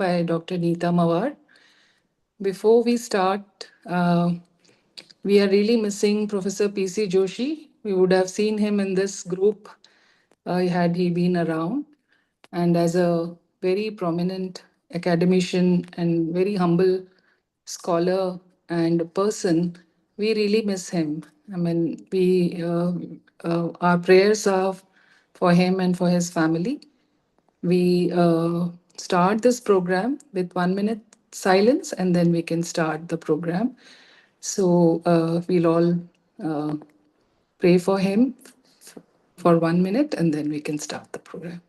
by Dr. Nita Mawar. Before we start, we are really missing Professor P.C. Joshi. We would have seen him in this group had he been around. And as a very prominent academician and very humble scholar and person, we really miss him. I mean, our prayers are for him and for his family. We start this program with 1 minute silence and then we can start the program. So we'll all uh, pray for him for 1 minute and then we can start the program.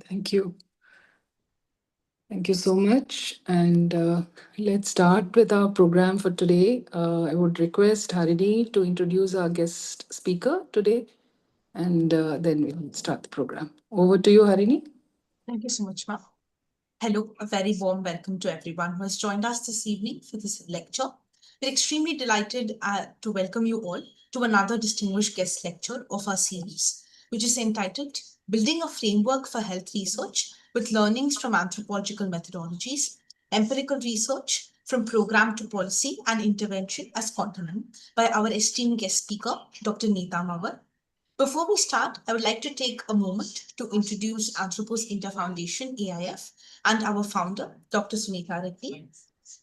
Thank you. Thank you so much. And let's start with our program for today. I would request Harini to introduce our guest speaker today, and then we'll start the program. Over to you, Harini. Thank you so much, ma'am. Hello, a very warm welcome to everyone who has joined us this evening for this lecture. We're extremely delighted to welcome you all to another distinguished guest lecture of our series, which is entitled Building a Framework for Health Research with Learnings from Anthropological Methodologies, Empirical Research from Program to Policy and Intervention as Continuum by our esteemed guest speaker, Dr. Nita Mawar. Before we start, I would like to take a moment to introduce Anthropos Inter Foundation, AIF, and our founder, Dr. Sunita Reddy.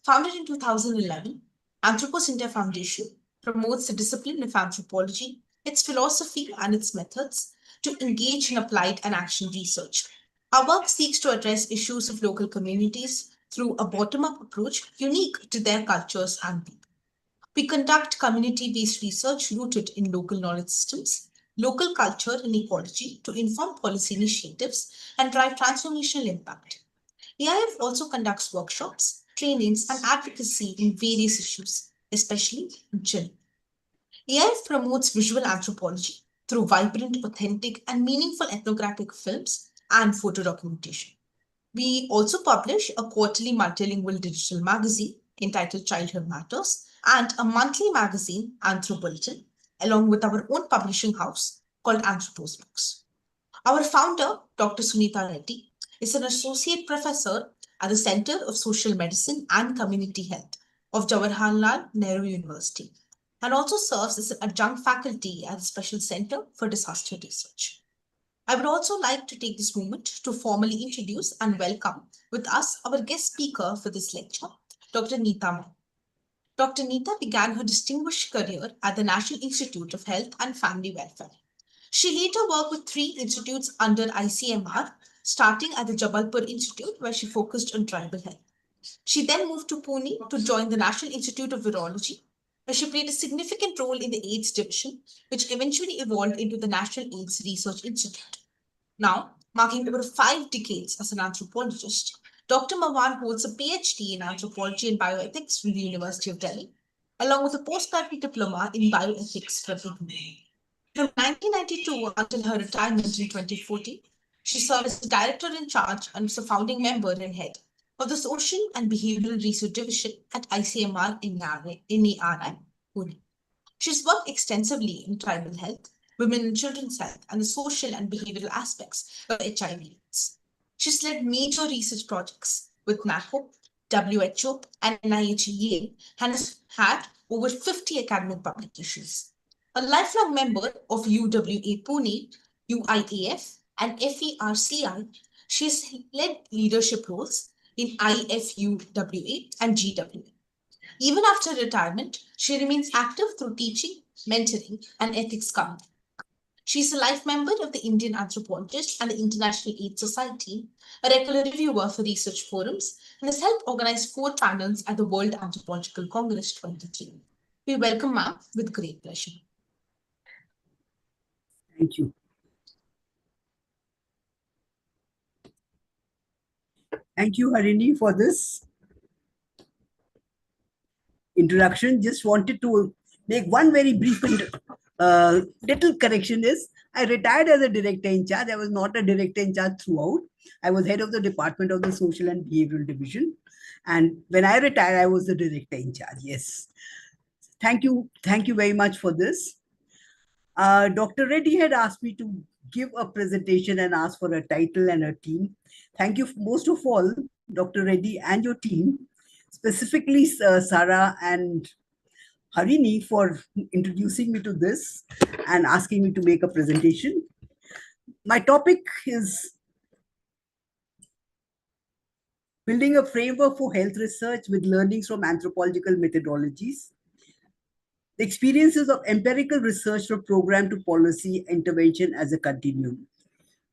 Founded in 2011, Anthropos Inter Foundation promotes the discipline of anthropology, its philosophy, and its methods to engage in applied and action research. Our work seeks to address issues of local communities through a bottom-up approach unique to their cultures and people. We conduct community-based research rooted in local knowledge systems, local culture and ecology to inform policy initiatives and drive transformational impact. AIF also conducts workshops, trainings, and advocacy in various issues, especially in children. AIF promotes visual anthropology through vibrant, authentic, and meaningful ethnographic films and photo documentation. We also publish a quarterly multilingual digital magazine entitled Childhood Matters and a monthly magazine, Anthropological, along with our own publishing house called Anthropos Books. Our founder, Dr. Sunita Reddy, is an associate professor at the Center of Social Medicine and Community Health of Jawaharlal Nehru University and also serves as an adjunct faculty at the Special Center for Disaster Research. I would also like to take this moment to formally introduce and welcome with us our guest speaker for this lecture, Dr. Nita Mawar. Dr. Nita began her distinguished career at the National Institute of Health and Family Welfare. She later worked with 3 institutes under ICMR, starting at the Jabalpur Institute, where she focused on tribal health. She then moved to Pune to join the National Institute of Virology, where she played a significant role in the AIDS division, which eventually evolved into the National AIDS Research Institute. Now, marking over 5 decades as an anthropologist, Dr. Mawar holds a PhD in anthropology and bioethics from the University of Delhi, along with a postgraduate diploma in bioethics from IGNOU. From 1992 until her retirement in 2014, she served as the director in charge and was a founding member and head of the Social and Behavioral Research Division at ICMR in NARI, Pune. She's worked extensively in tribal health, women and children's health, and the social and behavioral aspects of HIV/AIDS. She's led major research projects with NACO, WHO, and NIH Yale, and has had over 50 academic publications. A lifelong member of UWA Pune, UIAF, and FERCI, she has led leadership roles in IFUWA and GWA. Even after retirement, she remains active through teaching, mentoring, and ethics community. She is a life member of the Indian Anthropologists and the International AIDS Society, a regular reviewer for research forums, and has helped organize 4 panels at the World Anthropological Congress 23. We welcome ma'am with great pleasure. Thank you. Thank you, Harini, for this introduction. Just wanted to make one very brief little correction is I retired as a director in charge. I was not a director in charge throughout. I was head of the Department of the Social and Behavioral Division. And when I retired, I was the director in charge. Yes. Thank you. Thank you very much for this. Dr. Reddy had asked me to give a presentation and ask for a title and a team. Thank you most of all, Dr. Reddy and your team, specifically Sarah and Harini for introducing me to this and asking me to make a presentation. My topic is building a framework for health research with learnings from anthropological methodologies. The experiences of empirical research from program to policy intervention as a continuum.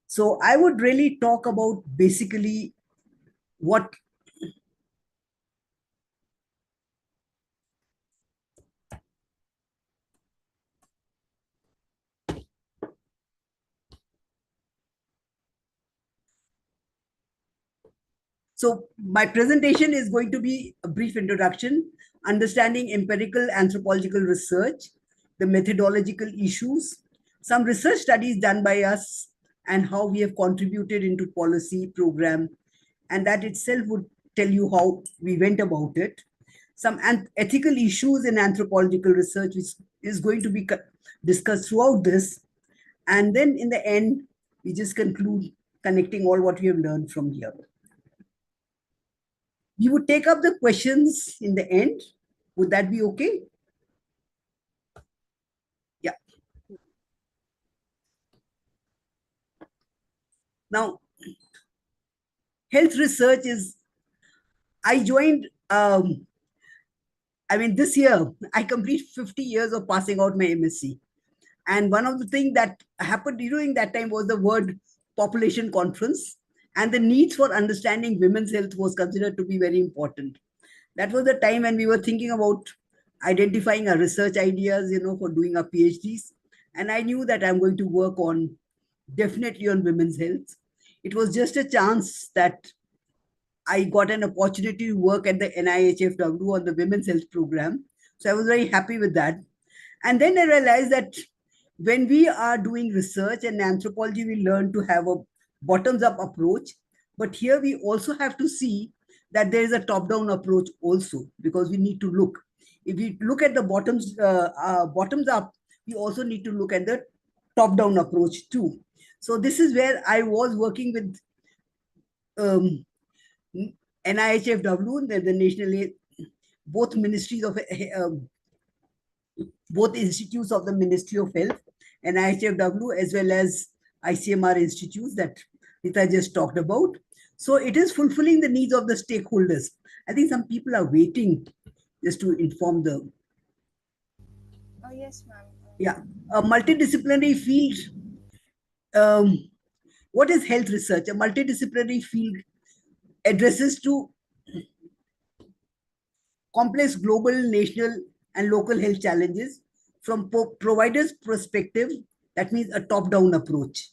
So I would really talk about basically what So my presentation is going to be a brief introduction, understanding empirical anthropological research, the methodological issues, some research studies done by us, and how we have contributed into policy program, and that itself would tell you how we went about it. Some ethical issues in anthropological research, which is going to be discussed throughout this. And then in the end, we just conclude connecting all what we have learned from here. We would take up the questions in the end. Would that be okay? Yeah. Now, health research is, I joined, this year, I complete 50 years of passing out my MSc. And one of the things that happened during that time was the World Population Conference, and the needs for understanding women's health was considered to be very important. That was the time when we were thinking about identifying our research ideas, for doing our PhDs. And I knew that I'm going to work on definitely on women's health. It was just a chance that I got an opportunity to work at the NIHFW on the women's health program. So I was very happy with that. And then I realized that when we are doing research and anthropology, we learn to have a bottoms up approach. But here we also have to see that there is a top down approach also, because we need to look. If we look at the bottoms up, we also need to look at the top down approach too. So this is where I was working with NIHFW, the national, both ministries of both institutes of the Ministry of Health, NIHFW, as well as ICMR institutes that Nita just talked about. So it is fulfilling the needs of the stakeholders. I think some people are waiting just to inform them. Oh, yes, ma'am. Yeah, a multidisciplinary field. What is health research? A multidisciplinary field addresses to complex global, national, and local health challenges from providers' perspective. That means a top-down approach.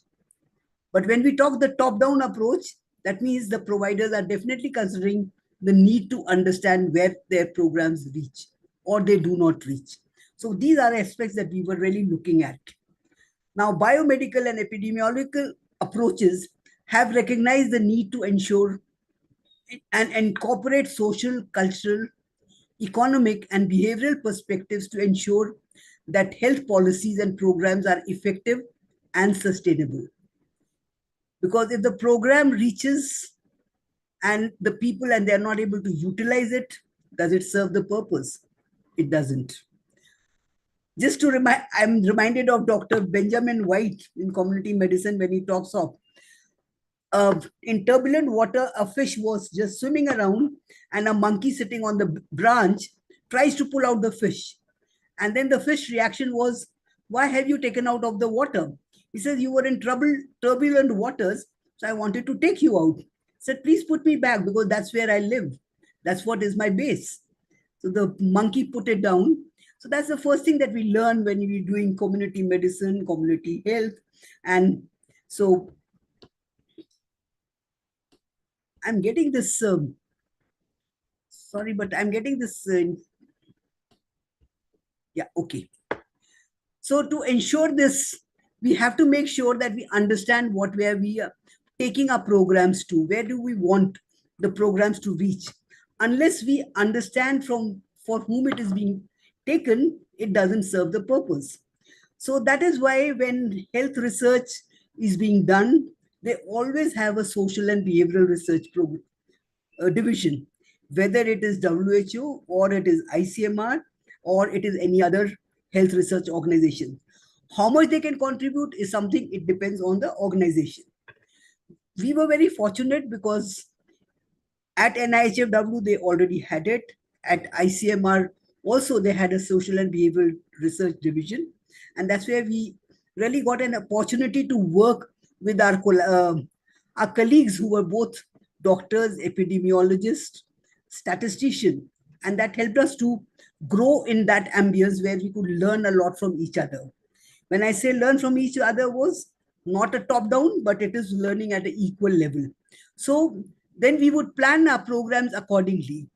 But when we talk the top-down approach, that means the providers are definitely considering the need to understand where their programs reach or they do not reach. So these are aspects that we were really looking at. Now, biomedical and epidemiological approaches have recognized the need to ensure and incorporate social, cultural, economic, and behavioral perspectives to ensure that health policies and programs are effective and sustainable. Because if the program reaches and the people and they're not able to utilize it, does it serve the purpose? It doesn't. Just to remind, I'm reminded of Dr. Benjamin White in community medicine when he talks of in turbulent water, a fish was just swimming around and a monkey sitting on the branch tries to pull out the fish. And then the fish reaction was, why have you taken out of the water? He says, you were in turbulent waters, so I wanted to take you out. He said, please put me back because that's where I live. That's what is my base. So the monkey put it down. So that's the first thing that we learn when we're doing community medicine, community health. And so I'm getting this, sorry, but I'm getting this, yeah, okay. So to ensure this, we have to make sure that we understand where we are taking our programs to, where do we want the programs to reach. Unless we understand for whom it is being taken, it doesn't serve the purpose. So that is why when health research is being done, they always have a social and behavioral research division, whether it is WHO or it is ICMR or it is any other health research organization. How much they can contribute is something, it depends on the organization. We were very fortunate because at NIHFW, they already had it. At ICMR, also they had a social and behavioral research division. And that's where we really got an opportunity to work with our colleagues who were both doctors, epidemiologists, statisticians. And that helped us to grow in that ambience where we could learn a lot from each other. When I say learn from each other, was not a top down, but it is learning at an equal level. So then we would plan our programs accordingly.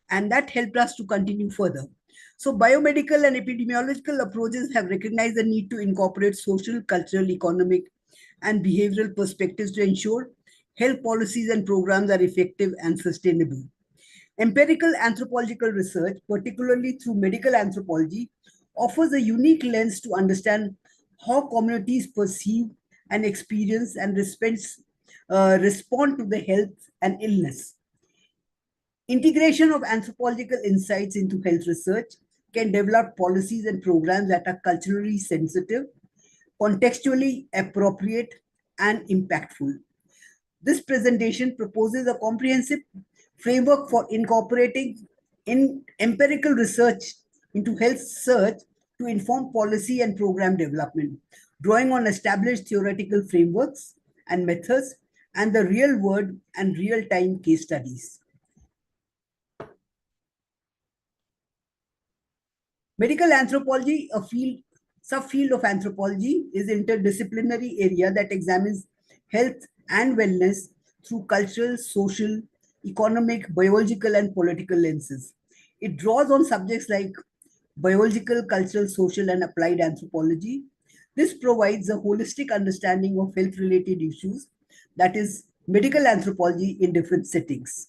And that helped us to continue further. So biomedical and epidemiological approaches have recognized the need to incorporate social, cultural, economic, and behavioral perspectives to ensure health policies and programs are effective and sustainable. Empirical anthropological research, particularly through medical anthropology, offers a unique lens to understand how communities perceive and experience and respond to the health and illness. Integration of anthropological insights into health research can develop policies and programs that are culturally sensitive, contextually appropriate, and impactful. This presentation proposes a comprehensive framework for incorporating empirical research into health research to inform policy and program development, drawing on established theoretical frameworks and methods and the real world and real-time case studies. Medical anthropology, a subfield of anthropology, is an interdisciplinary area that examines health and wellness through cultural, social, economic, biological, and political lenses. It draws on subjects like biological, cultural, social, and applied anthropology. This provides a holistic understanding of health-related issues, that is, medical anthropology in different settings: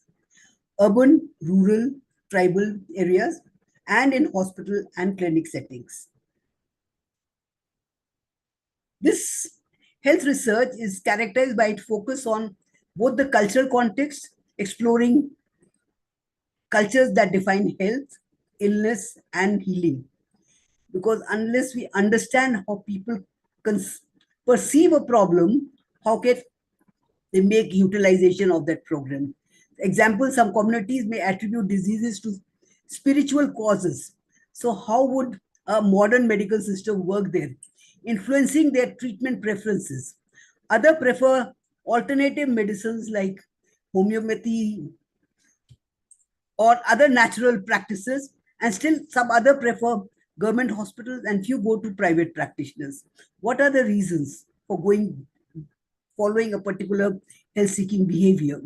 urban, rural, tribal areas, and in hospital and clinic settings. This health research is characterized by its focus on both the cultural context, exploring cultures that define health, illness, and healing. Because unless we understand how people perceive a problem, how can they make utilization of that program? Example, some communities may attribute diseases to spiritual causes. So how would a modern medical system work there, influencing their treatment preferences? Others prefer alternative medicines like homeopathy or other natural practices, and still some other prefer government hospitals and few go to private practitioners. What are the reasons for following a particular health-seeking behavior?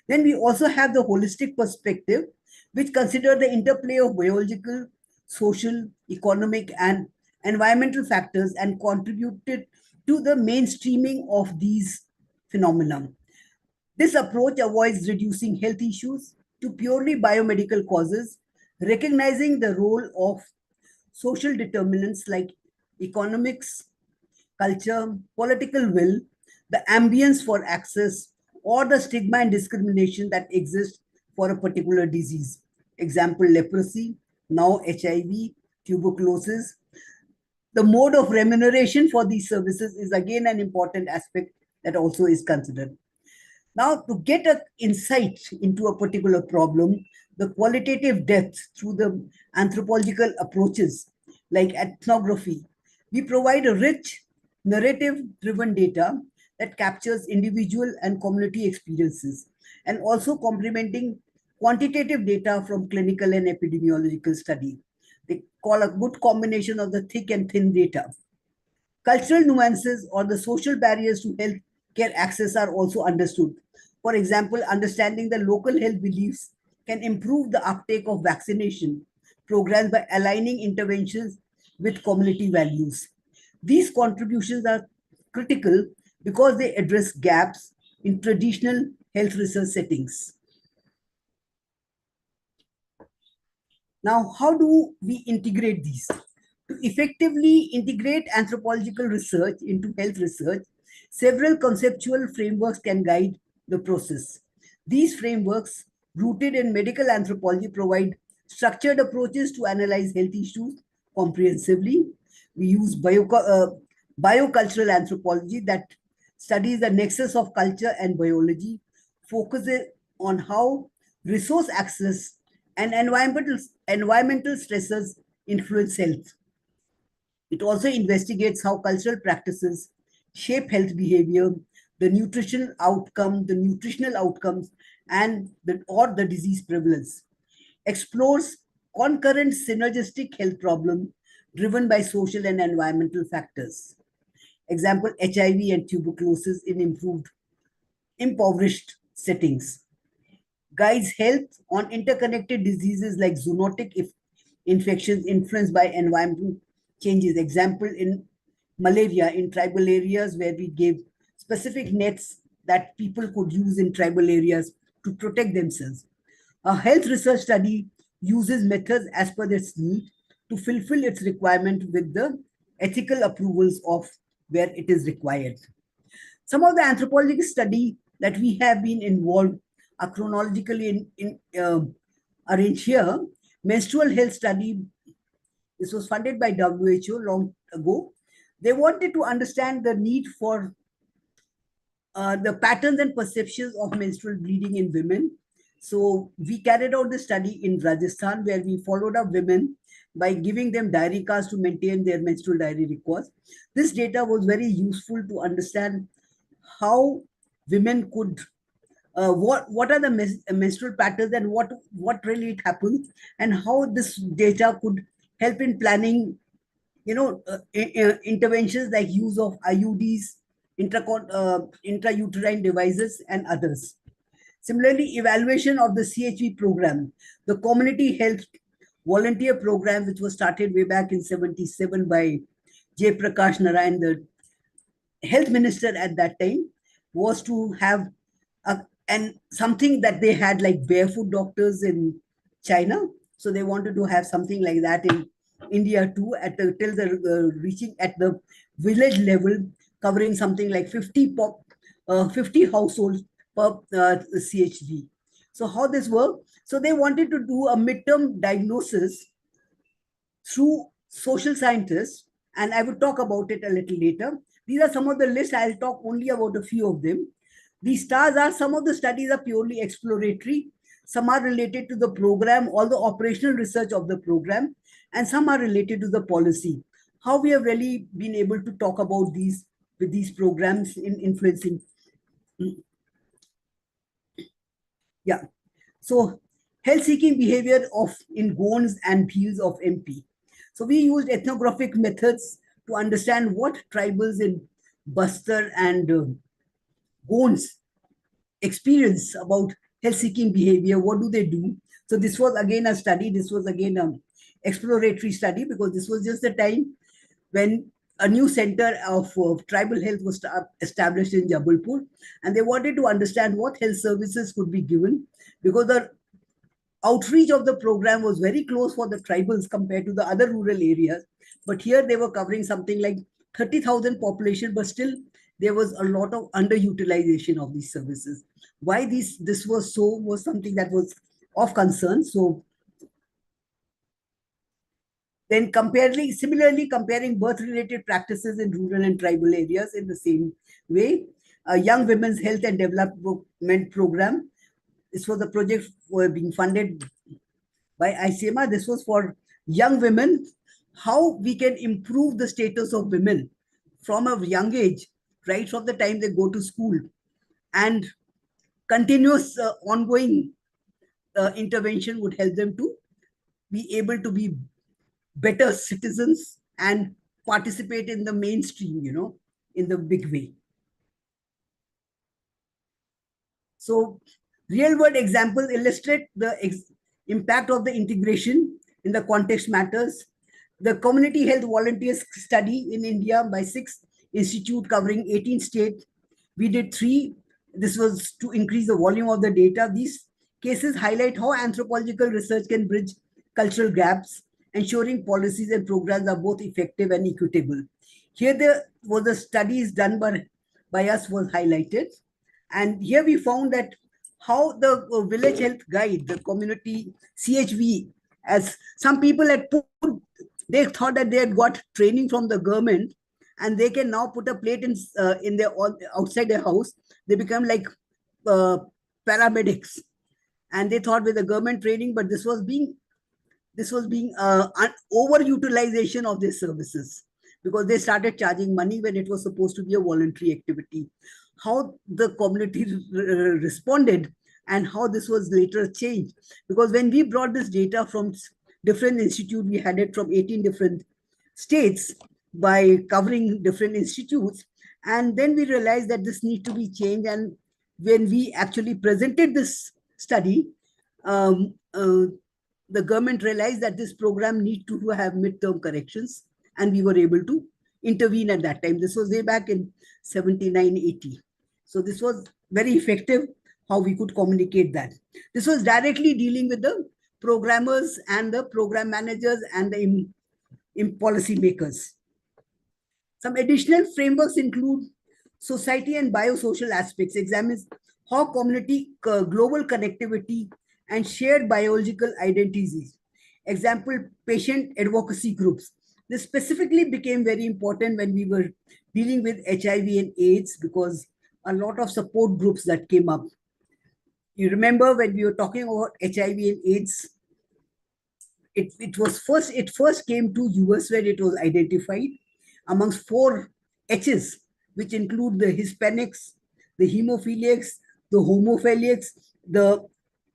Then we also have the holistic perspective, which consider the interplay of biological, social, economic, and environmental factors and contributed to the mainstreaming of these phenomena. This approach avoids reducing health issues to purely biomedical causes, recognizing the role of social determinants like economics, culture, political will, the ambience for access, or the stigma and discrimination that exists for a particular disease. Example, leprosy, now HIV, tuberculosis. The mode of remuneration for these services is again an important aspect that also is considered. Now, to get an insight into a particular problem, the qualitative depth through the anthropological approaches like ethnography, we provide a rich narrative driven data that captures individual and community experiences and also complementing quantitative data from clinical and epidemiological study. They call a good combination of the thick and thin data. Cultural nuances or the social barriers to health care access are also understood. For example, understanding the local health beliefs can improve the uptake of vaccination programs by aligning interventions with community values. These contributions are critical because they address gaps in traditional health research settings. Now, how do we integrate these? To effectively integrate anthropological research into health research, several conceptual frameworks can guide the process. These frameworks, rooted in medical anthropology, provide structured approaches to analyze health issues comprehensively. We use biocultural anthropology that studies the nexus of culture and biology, focuses on how resource access and environmental stresses influence health. It also investigates how cultural practices shape health behavior, the nutritional outcomes, and the disease prevalence. Explores concurrent synergistic health problems driven by social and environmental factors. Example, HIV and tuberculosis in impoverished settings. Guides health on interconnected diseases like zoonotic infections influenced by environmental changes. Example, in malaria in tribal areas where we gave specific nets that people could use in tribal areas to protect themselves. A health research study uses methods as per its need to fulfill its requirement with the ethical approvals of where it is required. Some of the anthropological study that we have been involved are chronologically arranged here. Menstrual health study, this was funded by WHO long ago. They wanted to understand the need for the patterns and perceptions of menstrual bleeding in women. So we carried out the study in Rajasthan where we followed up women by giving them diary cards to maintain their menstrual diary records. This data was very useful to understand how women could what are the menstrual patterns and what really it happens and how this data could help in planning interventions like use of IUDs, intrauterine devices and others. Similarly, evaluation of the CHV program, the community health volunteer program, which was started way back in 77 by J. Prakash Narayan, the health minister at that time, was to have and something that they had like barefoot doctors in China. So they wanted to have something like that in India too, till the reaching at the village level, covering something like 50 households per CHV. So how this worked? So they wanted to do a midterm diagnosis through social scientists, and I will talk about it a little later. These are some of the lists. I'll talk only about a few of them. These stars are, some of the studies are purely exploratory, some are related to the program, all the operational research of the program, and some are related to the policy. How we have really been able to talk about these with these programs in influencing. Yeah. So health-seeking behavior in Goans and Bhils of MP. So we used ethnographic methods to understand what tribals in Bastar and Goans experience about health-seeking behavior. What do they do? So this was again a study. This was again an exploratory study because this was just the time when a new center of tribal health was established in Jabalpur, and they wanted to understand what health services could be given because the outreach of the program was very close for the tribals compared to the other rural areas. But here they were covering something like 30,000 population, but still there was a lot of underutilization of these services. Why this was so was something that was of concern. So then similarly comparing birth-related practices in rural and tribal areas in the same way. a young women's health and development program. This was a project being funded by ICMR. This was for young women, how we can improve the status of women from a young age, right from the time they go to school, and continuous ongoing intervention would help them to be able to be better citizens and participate in the mainstream, in the big way. So real world examples illustrate the impact of the integration in the context matters. The community health volunteers study in India by 6 institutes covering 18 states. We did 3. This was to increase the volume of the data. These cases highlight how anthropological research can bridge cultural gaps, ensuring policies and programs are both effective and equitable. Here there was the studies done by us was highlighted. And here we found that how the village health guide, the community CHV, as some people had put, they thought that they had got training from the government, and they can now put a plate in their outside their house. They become like paramedics, and they thought with the government training, but this was being overutilization of their services, because they started charging money when it was supposed to be a voluntary activity. How the community responded and how this was later changed, because when we brought this data from different institutes, we had it from 18 different states by covering different institutes, and then we realized that this needs to be changed. And when we actually presented this study, the government realized that this program needs to have midterm corrections, and we were able to intervene at that time. This was way back in 79-80. So this was very effective, how we could communicate that. This was directly dealing with the programmers and the program managers and the policy makers. Some additional frameworks include society and biosocial aspects, examines how community global connectivity and shared biological identities. Example, patient advocacy groups. This specifically became very important when we were dealing with HIV and AIDS, because a lot of support groups that came up. You remember when we were talking about HIV and AIDS, it first came to US, where it was identified amongst 4 H's, which include the Hispanics, the hemophiliacs, the homophiliacs, the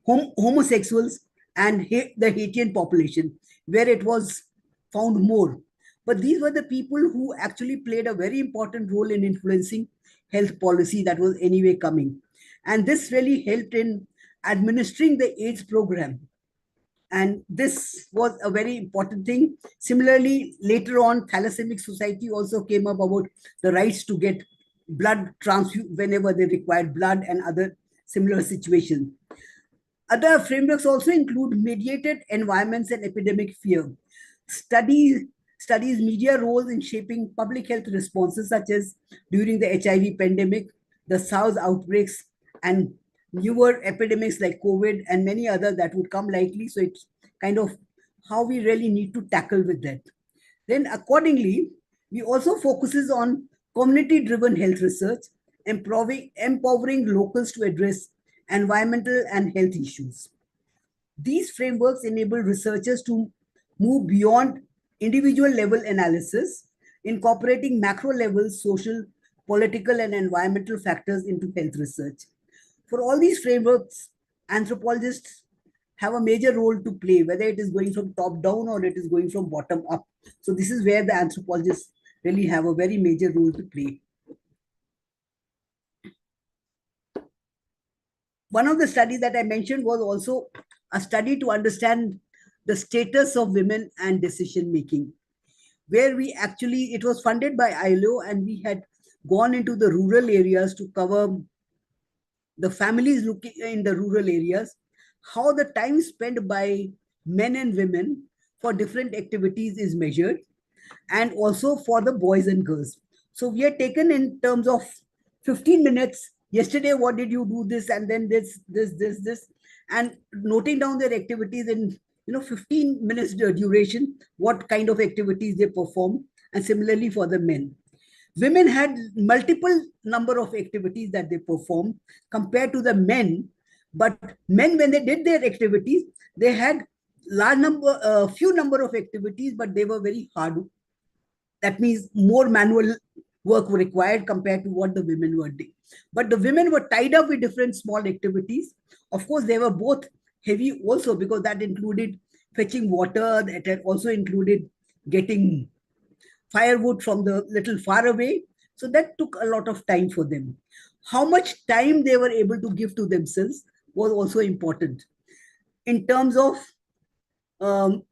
homosexuals, and the Haitian population, where it was found more. But these were the people who actually played a very important role in influencing health policy that was anyway coming. And this really helped in administering the AIDS program. And this was a very important thing. Similarly, later on, Thalassaemic Society also came up about the rights to get blood transfused whenever they required blood, and other similar situations. Other frameworks also include mediated environments and epidemic fear. Studies media roles in shaping public health responses, such as during the HIV pandemic, the SARS outbreaks, and newer epidemics like COVID and many others that would come likely. So it's kind of how we really need to tackle with that. Then accordingly, we also focuses on community-driven health research, empowering locals to address environmental and health issues. These frameworks enable researchers to move beyond individual level analysis, incorporating macro level social, political, and environmental factors into health research. For all these frameworks, anthropologists have a major role to play, whether it is going from top down or it is going from bottom up. So this is where the anthropologists really have a very major role to play. One of the studies that I mentioned was also a study to understand the status of women and decision making, where we actually, it was funded by ILO, and we had gone into the rural areas to cover the families looking in the rural areas, how the time spent by men and women for different activities is measured, and also for the boys and girls. So we are taken in terms of 15 minutes. Yesterday, what did you do this, and then this, and noting down their activities in 15 minutes duration, what kind of activities they perform, and similarly for the men. Women had multiple number of activities that they performed compared to the men. But men, when they did their activities, they had few number of activities, but they were very hard. That means more manual work were required compared to what the women were doing. But the women were tied up with different small activities. Of course, they were both heavy also, because that included fetching water, that had also included getting firewood from the little far away. So that took a lot of time for them. How much time they were able to give to themselves was also important in terms of, um,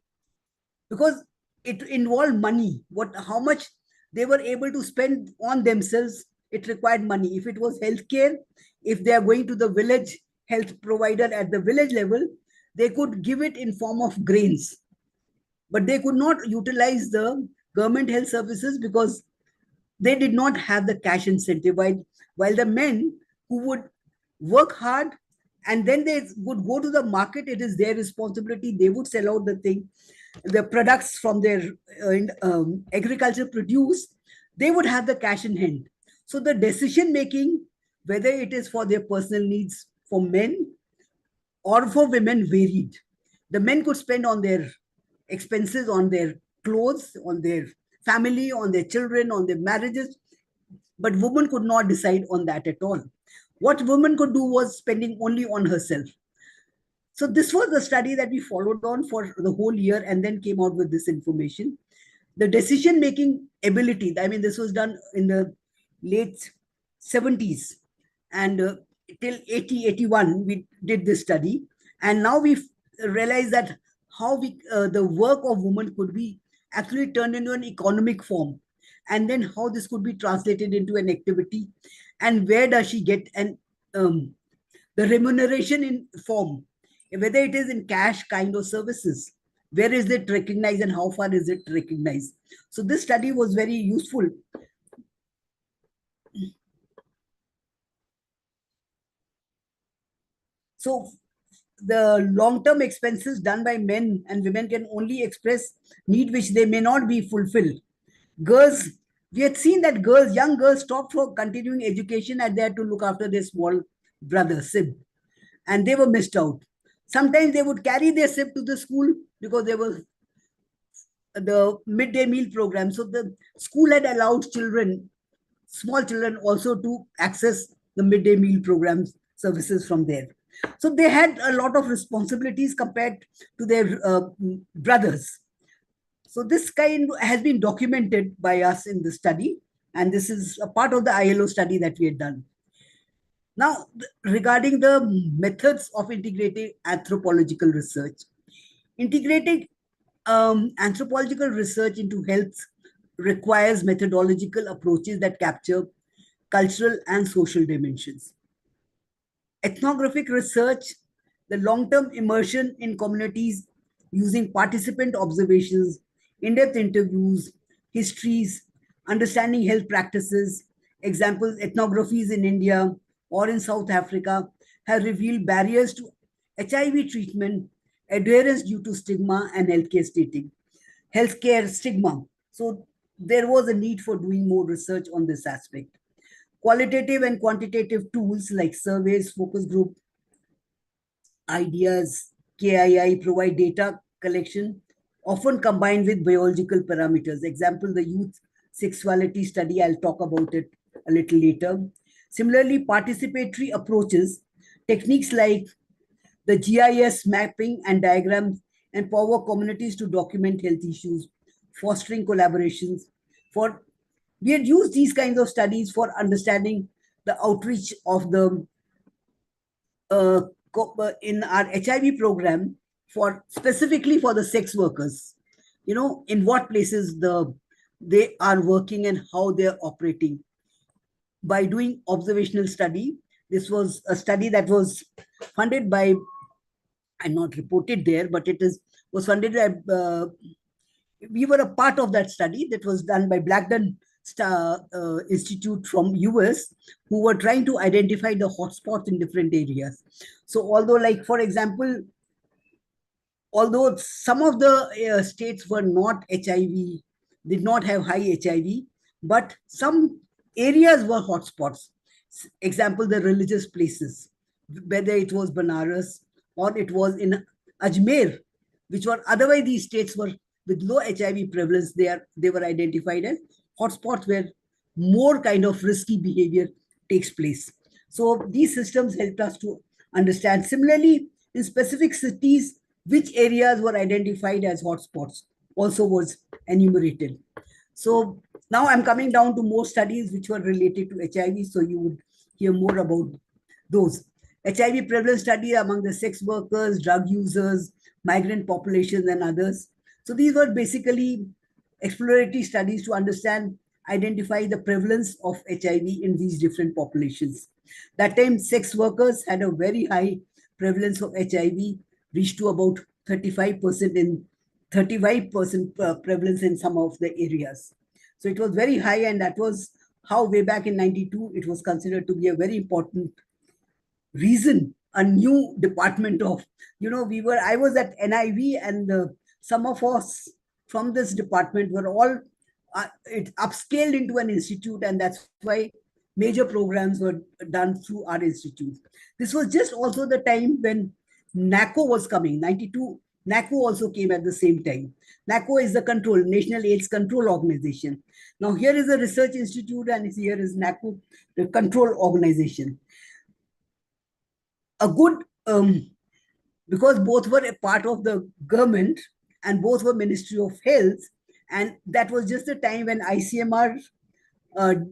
because it involved money. How much they were able to spend on themselves, it required money. If it was healthcare, if they are going to the village health provider at the village level, they could give it in form of grains, but they could not utilize the government health services because they did not have the cash incentive. While the men who would work hard and then they would go to the market, it is their responsibility. They would sell out the products from their agriculture produce. They would have the cash in hand. So the decision making, whether it is for their personal needs for men or for women, varied. The men could spend on their expenses, on their clothes, on their family, on their children, on their marriages, but women could not decide on that at all. What women could do was spending only on herself. So this was the study that we followed on for the whole year and then came out with this information. The decision making ability, I mean, this was done in the late 70s, and till 80, 81, we did this study. And now we realized that how the work of women could be actually turned into an economic form, and then how this could be translated into an activity, and where does she get the remuneration in form, whether it is in cash, kind, or services. Where is it recognized and how far is it recognized? So this study was very useful. So the long-term expenses done by men and women can only express need which they may not be fulfilled. Girls, we had seen that young girls stopped for continuing education and they had to look after their small brother, sib, and they were missed out. Sometimes they would carry their sib to the school because there was the midday meal program. So the school had allowed children, small children, also to access the midday meal programs services from there. So they had a lot of responsibilities compared to their brothers. So this kind has been documented by us in the study, and this is a part of the ILO study that we had done. Now, regarding the methods of integrated anthropological research, integrated anthropological research into health requires methodological approaches that capture cultural and social dimensions. Ethnographic research, the long-term immersion in communities using participant observations, in-depth interviews, histories, understanding health practices, examples, ethnographies in India or in South Africa have revealed barriers to HIV treatment, adherence due to stigma and healthcare stigma. So there was a need for doing more research on this aspect. Qualitative and quantitative tools like surveys, focus group, ideas, KII provide data collection, often combined with biological parameters. Example, the youth sexuality study, I'll talk about it a little later. Similarly, participatory approaches, techniques like the GIS mapping and diagrams empower communities to document health issues, fostering collaborations. We had used these kinds of studies for understanding the outreach of the in our HIV program specifically for the sex workers. In what places they are working and how they're operating. By doing observational study, this was a study that was funded by, I'm not reported there, but was funded by, we were a part of that study that was done by Blackburn Institute from US, who were trying to identify the hotspots in different areas. So although, like, for example, although some of the states were not HIV, did not have high HIV, but some areas were hotspots. Example, the religious places, whether it was Banaras or it was in Ajmer, which were otherwise these states were with low HIV prevalence. They were identified as hotspots where more kind of risky behavior takes place. So these systems helped us to understand. Similarly, in specific cities, which areas were identified as hotspots also was enumerated. So now I'm coming down to more studies which were related to HIV. So you would hear more about those. HIV prevalence study among the sex workers, drug users, migrant populations, and others. So these were basically exploratory studies to understand, identify the prevalence of HIV in these different populations. That time, sex workers had a very high prevalence of HIV, reached to about 35% in 35% prevalence in some of the areas. So it was very high, and that was how way back in 92, it was considered to be a very important reason a new department of, I was at NIV, and some of us from this department were all it upscaled into an institute, and that's why major programs were done through our institute. This was just also the time when NACO was coming. 92 NACO also came at the same time. NACO is the National AIDS Control Organization. Now here is a research institute, and here is NACO, the control organization. A good, because both were a part of the government and both were Ministry of Health, and that was just the time when ICMR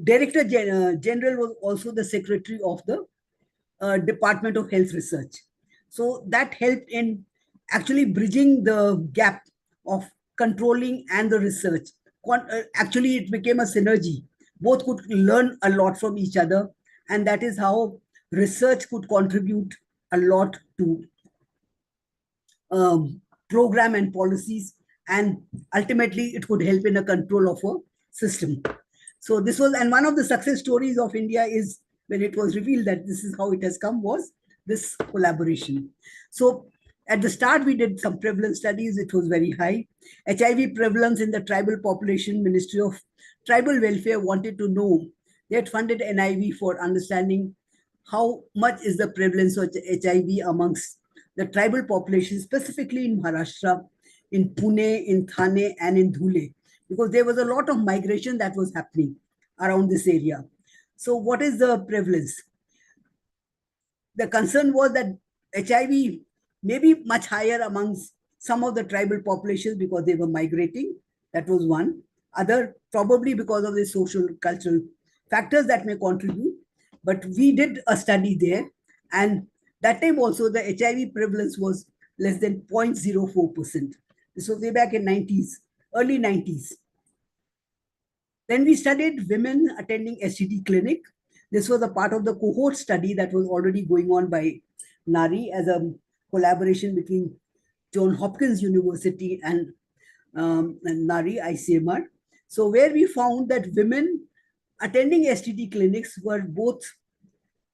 Director General was also the secretary of the Department of Health Research. So that helped in actually bridging the gap of controlling and the research. Actually, it became a synergy. Both could learn a lot from each other, and that is how research could contribute a lot to program and policies, and ultimately it could help in the control of a system. So this was, and one of the success stories of India is when it was revealed that this is how it has come, was this collaboration. So at the start, we did some prevalence studies. It was very high. HIV prevalence in the tribal population, Ministry of Tribal Welfare wanted to know. They had funded NIV for understanding how much is the prevalence of HIV amongst the tribal population, specifically in Maharashtra, in Pune, in Thane, and in Dhule, because there was a lot of migration that was happening around this area. So what is the prevalence? The concern was that HIV may be much higher amongst some of the tribal populations because they were migrating. That was one. Other, probably because of the social, cultural factors that may contribute. But we did a study there, and that time also the HIV prevalence was less than 0.04%. This was way back in 90s, early 90s. Then we studied women attending STD clinic. This was a part of the cohort study that was already going on by NARI as a collaboration between Johns Hopkins University and NARI, ICMR. So where we found that women attending STD clinics were both,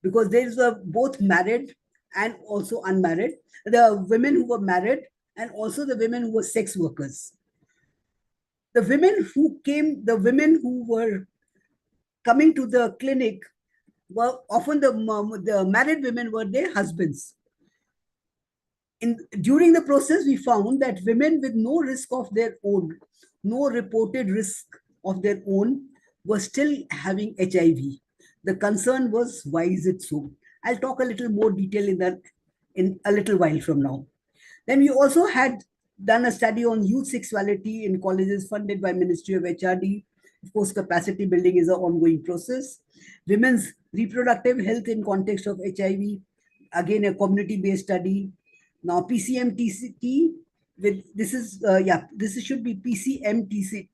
because they were both married and also unmarried, the women who were married and also the women who were sex workers. The women who were coming to the clinic were often the married women were their husbands. During the process, we found that women with no risk of their own, no reported risk of their own, were still having HIV. The concern was, why is it so? I'll talk a little more detail in a little while from now. Then we also had done a study on youth sexuality in colleges funded by Ministry of HRD. Of course, capacity building is an ongoing process. Women's reproductive health in context of HIV, again a community-based study. Now PCMTCT with this should be PCMTCT.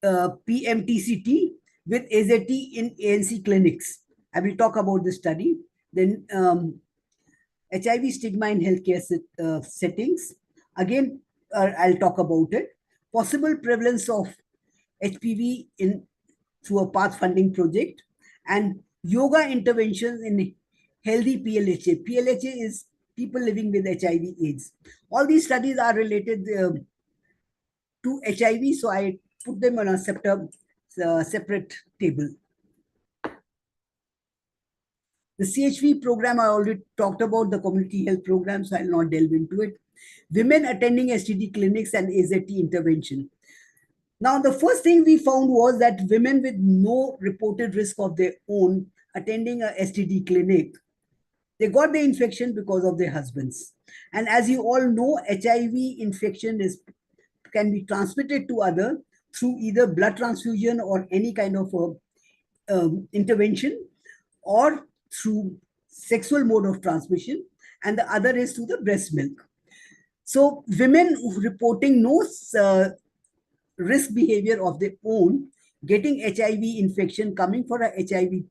PMTCT with AZT in ANC clinics. I will talk about the study. Then HIV stigma in healthcare settings. Again, I'll talk about it. Possible prevalence of HPV through a path funding project, and yoga interventions in healthy PLHA. PLHA is people living with HIV/AIDS. All these studies are related. to HIV, so I put them on a separate table. The CHV program, I already talked about, the community health program, so I'll not delve into it. Women attending STD clinics and AZT intervention. Now, the first thing we found was that women with no reported risk of their own attending a STD clinic, they got the infection because of their husbands. And as you all know, HIV infection can be transmitted to others through either blood transfusion or any kind of intervention, or through sexual mode of transmission, and the other is through the breast milk. So women reporting no risk behavior of their own, getting HIV infection, coming for a HIV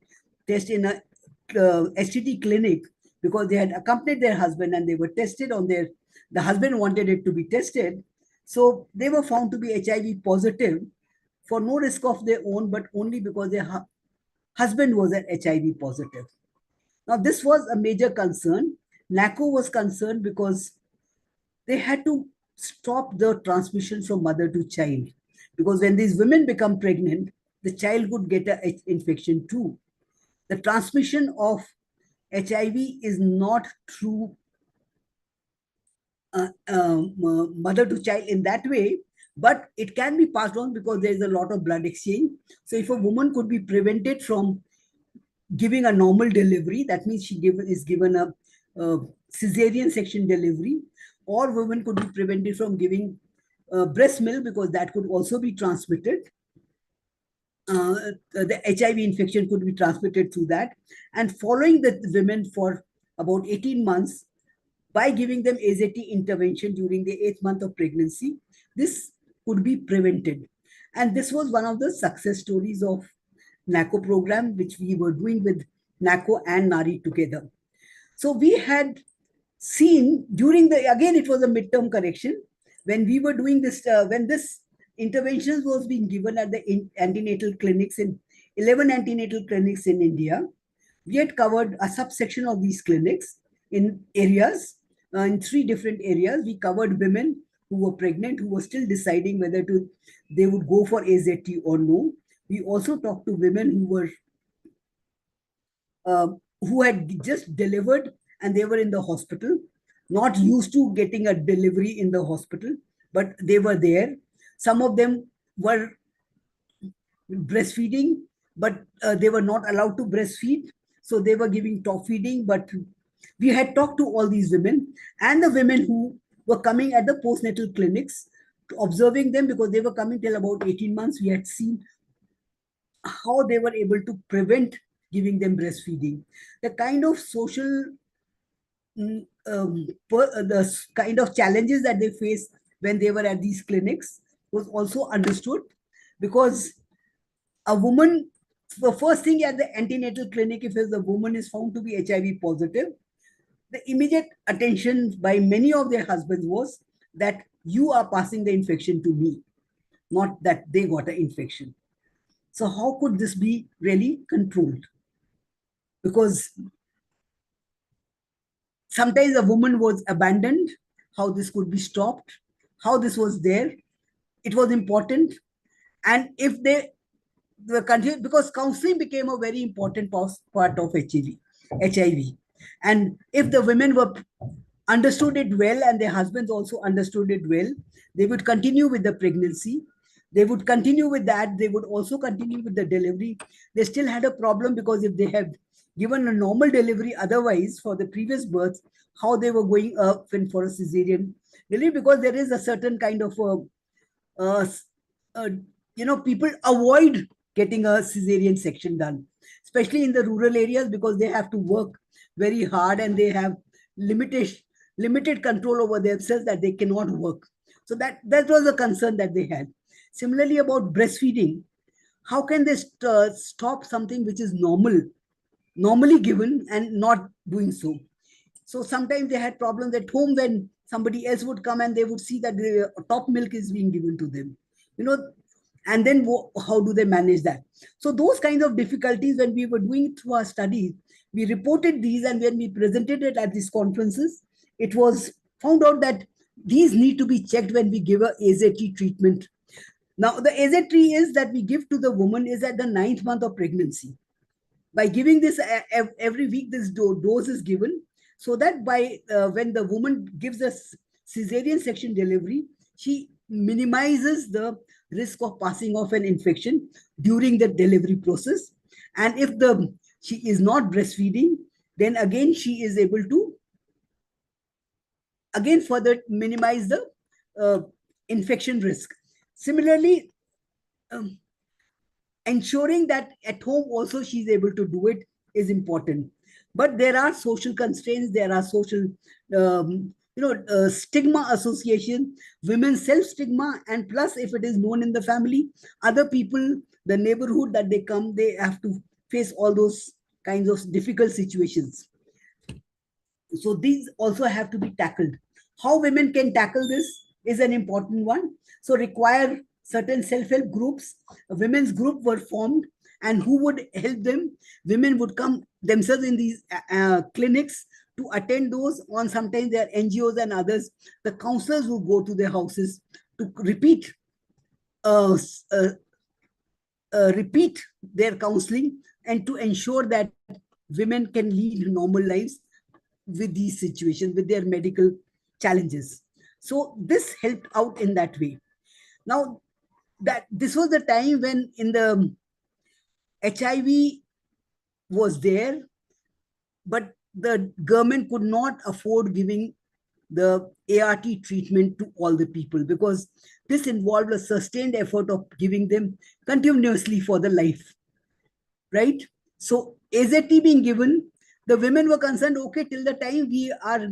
test in a STD clinic because they had accompanied their husband and they were tested on the husband wanted it to be tested. So they were found to be HIV positive for no risk of their own, but only because their husband was an HIV positive. Now, this was a major concern. NACO was concerned because they had to stop the transmission from mother to child. Because when these women become pregnant, the child would get an infection too. The transmission of HIV is not through mother to child in that way, but it can be passed on because there is a lot of blood exchange. So if a woman could be prevented from giving a normal delivery, that means she is given a cesarean section delivery, or women could be prevented from giving breast milk because that could also be transmitted. The HIV infection could be transmitted through that. And following the women for about 18 months, by giving them AZT intervention during the 8th month of pregnancy, this could be prevented. And this was one of the success stories of NACO program, which we were doing with NACO and NARI together. So we had seen during again, it was a midterm correction, when we were doing this, when this interventions was being given at the antenatal clinics, in 11 antenatal clinics in India, we had covered a subsection of these clinics in areas, in 3 different areas. We covered women who were pregnant, who were still deciding whether they would go for AZT or no. We also talked to women who had just delivered and they were in the hospital, not used to getting a delivery in the hospital, but they were there. Some of them were breastfeeding, but they were not allowed to breastfeed. So they were giving top feeding, but we had talked to all these women and the women who were coming at the postnatal clinics, observing them because they were coming till about 18 months. We had seen how they were able to prevent giving them breastfeeding. The kind of social, the kind of challenges that they faced when they were at these clinics was also understood, because a woman, the first thing at the antenatal clinic, if the woman is found to be HIV positive, the immediate attention by many of their husbands was that you are passing the infection to me, not that they got an infection. So how could this be really controlled? Because sometimes a woman was abandoned, how this could be stopped, how this was there. It was important. And if they were continued, because counseling became a very important part of HIV. And if the women were understood it well and their husbands also understood it well, they would continue with the pregnancy. They would continue with that. They would also continue with the delivery. They still had a problem because if they had given a normal delivery otherwise for the previous birth, how they were going up and for a cesarean delivery, because there is a certain kind of people avoid getting a cesarean section done, especially in the rural areas, because they have to work very hard and they have limited control over themselves, that they cannot work. So that was a concern that they had. Similarly, about breastfeeding, how can they stop something which is normally given and not doing so? So sometimes they had problems at home when somebody else would come and they would see that the top milk is being given to them, and then how do they manage that? So those kinds of difficulties, when we were doing through our studies, we reported these, and when we presented it at these conferences, it was found out that these need to be checked when we give a AZT treatment. Now, the AZT is that we give to the woman is at the 9th month of pregnancy. By giving this every week, this dose is given, so that by when the woman gives a cesarean section delivery, she minimizes the risk of passing off an infection during the delivery process. And if she is not breastfeeding, then again she is able to again further minimize the infection risk. Similarly, ensuring that at home also she's able to do it is important. But there are social constraints, there are social stigma association, women's self stigma, and plus if it is known in the family, other people, the neighborhood that they come, they have to face all those kinds of difficult situations. So these also have to be tackled. How women can tackle this is an important one. So require certain self-help groups. A women's group were formed, and who would help them? Women would come themselves in these clinics to attend those. On sometimes there are NGOs and others. The counselors will go to their houses to repeat their counseling and to ensure that women can lead normal lives with these situations, with their medical challenges. So this helped out in that way. Now, that this was the time when in the HIV was there, but the government could not afford giving the ART treatment to all the people, because this involved a sustained effort of giving them continuously for the life, right? So AZT being given, the women were concerned, okay, till the time we are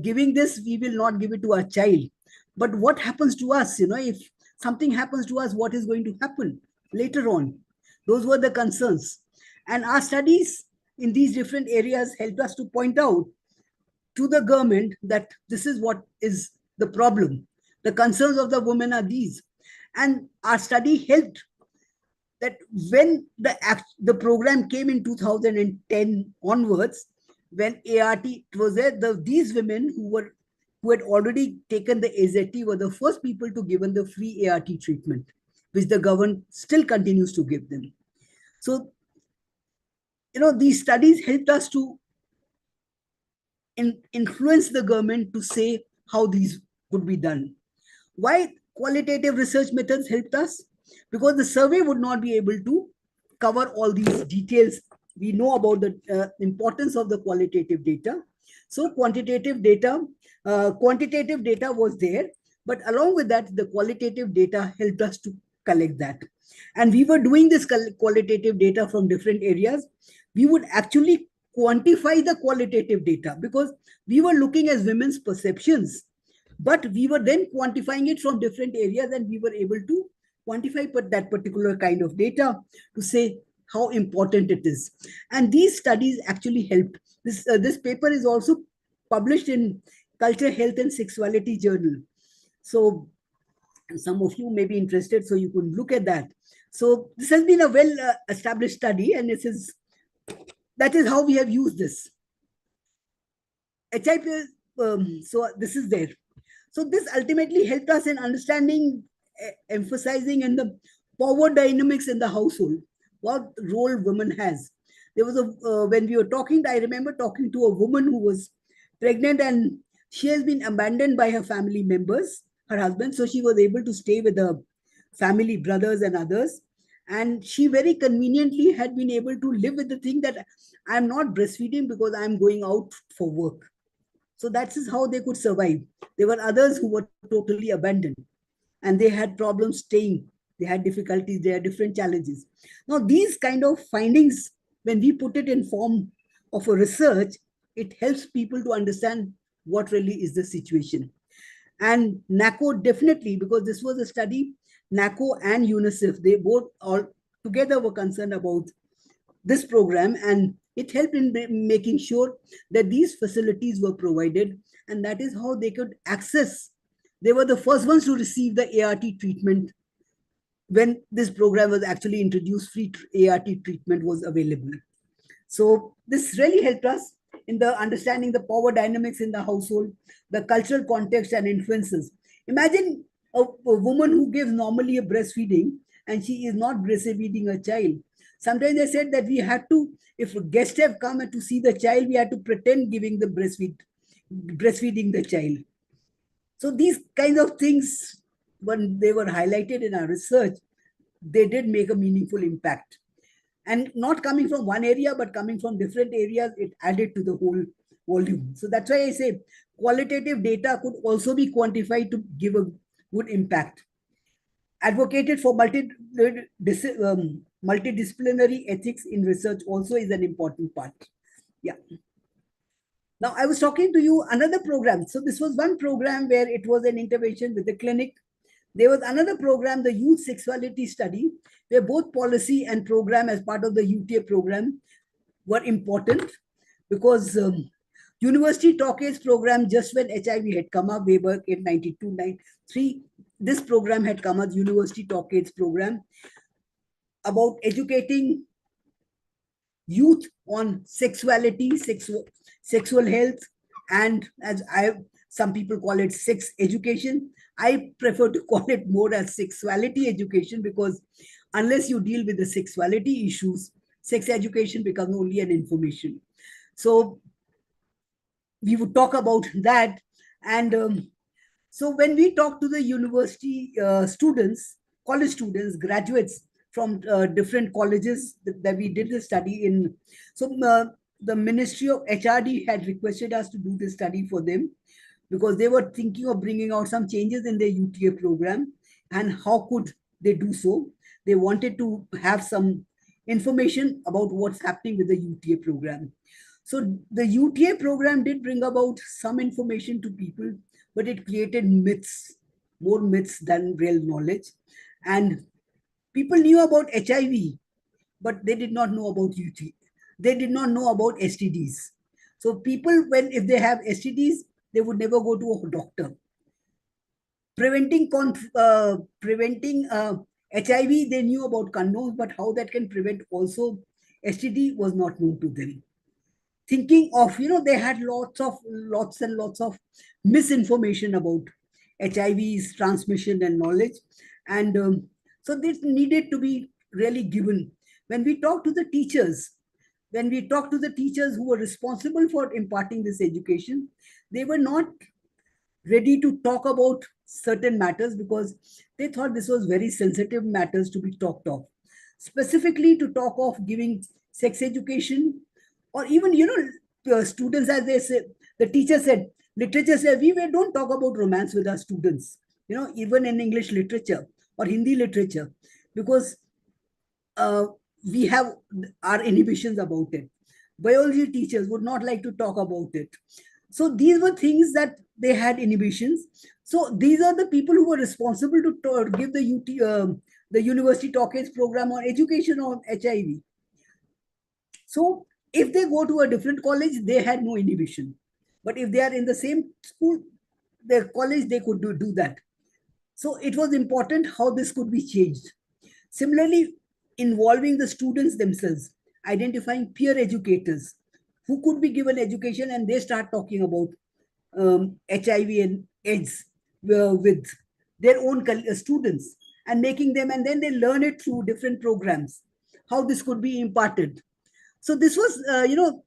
giving this, we will not give it to our child. But what happens to us? If something happens to us, what is going to happen later on? Those were the concerns. And our studies in these different areas helped us to point out to the government that this is what is the problem. The concerns of the women are these. And our study helped that when the program came in 2010 onwards, when ART was there, these women who had already taken the AZT were the first people to given the free ART treatment, which the government still continues to give them. So, these studies helped us to influence the government to say how these could be done. Why qualitative research methods helped us? Because the survey would not be able to cover all these details. We know about the importance of the qualitative data. So quantitative data was there, but along with that, the qualitative data helped us to collect that. And we were doing this qualitative data from different areas. We would actually quantify the qualitative data because we were looking at women's perceptions, but we were then quantifying it from different areas, and we were able to quantify that particular kind of data to say how important it is. And these studies actually helped. This paper is also published in Culture, Health and Sexuality Journal. So some of you may be interested, so you could look at that. So this has been a well-established study, and that is how we have used this. HIV, so this is there. So this ultimately helped us in understanding, emphasizing in the power dynamics in the household, what role women has. There was when we were talking, I remember talking to a woman who was pregnant, and she has been abandoned by her family members, her husband. So she was able to stay with her family, brothers and others. And she very conveniently had been able to live with the thing that I'm not breastfeeding because I'm going out for work. So that is how they could survive. There were others who were totally abandoned, and they had problems staying. They had difficulties. They had different challenges. Now, these kind of findings, when we put it in form of a research, it helps people to understand what really is the situation. And NACO definitely, because this was a study, NACO and UNICEF, they both all together were concerned about this program, and it helped in making sure that these facilities were provided, and that is how they could access. They were the first ones to receive the ART treatment when this program was actually introduced. Free ART treatment was available. So this really helped us in the understanding the power dynamics in the household, the cultural context and influences. Imagine a woman who gives normally a breastfeeding and she is not breastfeeding a child. Sometimes they said that we had to, if guests have come to see the child, we had to pretend giving the breastfeeding the child. So these kinds of things, when they were highlighted in our research, they did make a meaningful impact. And not coming from one area, but coming from different areas, it added to the whole volume. So that's why I say qualitative data could also be quantified to give a good impact. Advocated for multidisciplinary ethics in research also is an important part. Yeah. Now, I was talking to you another program. So this was one program where it was an intervention with the clinic. There was another program, the Youth Sexuality Study, where both policy and program as part of the UTA program were important because University Talk Age program, just when HIV had come up way back in 92, 93, this program had come up, University Talk Age program, about educating youth on sexuality, sexual health, and as some people call it sex education. I prefer to call it more as sexuality education because unless you deal with the sexuality issues, sex education becomes only an information. So we would talk about that. And so when we talk to the university students, college students, graduates from different colleges that we did the study in, so the Ministry of HRD had requested us to do this study for them because they were thinking of bringing out some changes in their UTA program and how could they do so. They wanted to have some information about what's happening with the UTA program. So the UTA program did bring about some information to people, but it created myths, more myths than real knowledge. And people knew about HIV, but they did not know about UTA. They did not know about STDs. So people, if they have STDs, they would never go to a doctor. Preventing HIV, they knew about condoms, but how that can prevent also STD was not known to them. Thinking of, they had lots and lots of misinformation about HIV's transmission and knowledge. And so this needed to be really given. When we talk to the teachers, who were responsible for imparting this education, they were not ready to talk about certain matters because they thought this was very sensitive matters to be talked of. Specifically to talk of giving sex education, or even, students, as they said, the teacher said, literature said, we don't talk about romance with our students, even in English literature or Hindi literature, because we have our inhibitions about it. Biology teachers would not like to talk about it. So these were things that they had inhibitions. So these are the people who were responsible to give the University Talk Age program on education on HIV. So if they go to a different college, they had no inhibition. But if they are in the same school, their college, they could do that. So it was important how this could be changed. Similarly, involving the students themselves, identifying peer educators who could be given education, and they start talking about HIV and AIDS with their own students and making them, and then they learn it through different programs, how this could be imparted. So this was,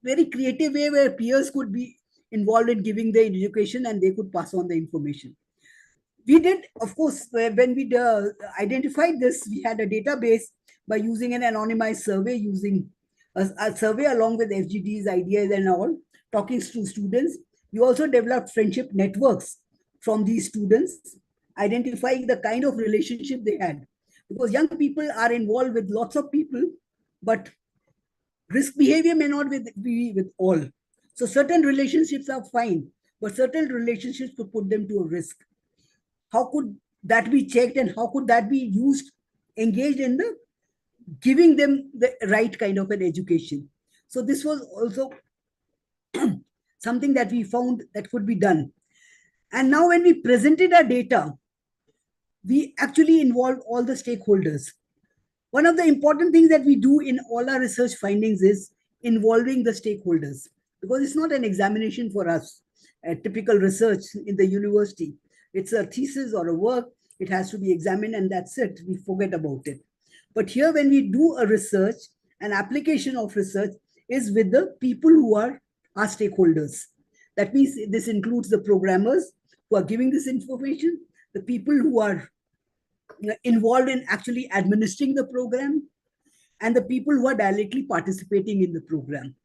very creative way where peers could be involved in giving the education and they could pass on the information. We did, of course, when we identified this, we had a database by using an anonymized survey, using a survey along with FGDs, ideas and all, talking to students. We also developed friendship networks from these students, identifying the kind of relationship they had. Because young people are involved with lots of people, but risk behavior may not be with all. So certain relationships are fine, but certain relationships could put them to a risk. How could that be checked and how could that be used, engaged in the giving them the right kind of an education? So this was also something that we found that could be done. And now when we presented our data, we actually involved all the stakeholders. One of the important things that we do in all our research findings is involving the stakeholders. because it's not an examination for us, a typical research in the university. It's a thesis or a work. It has to be examined and that's it. We forget about it. But here, when we do a research, an application of research is with the people who are our stakeholders. That means this includes the programmers who are giving this information, the people who are involved in actually administering the program, and the people who are directly participating in the program.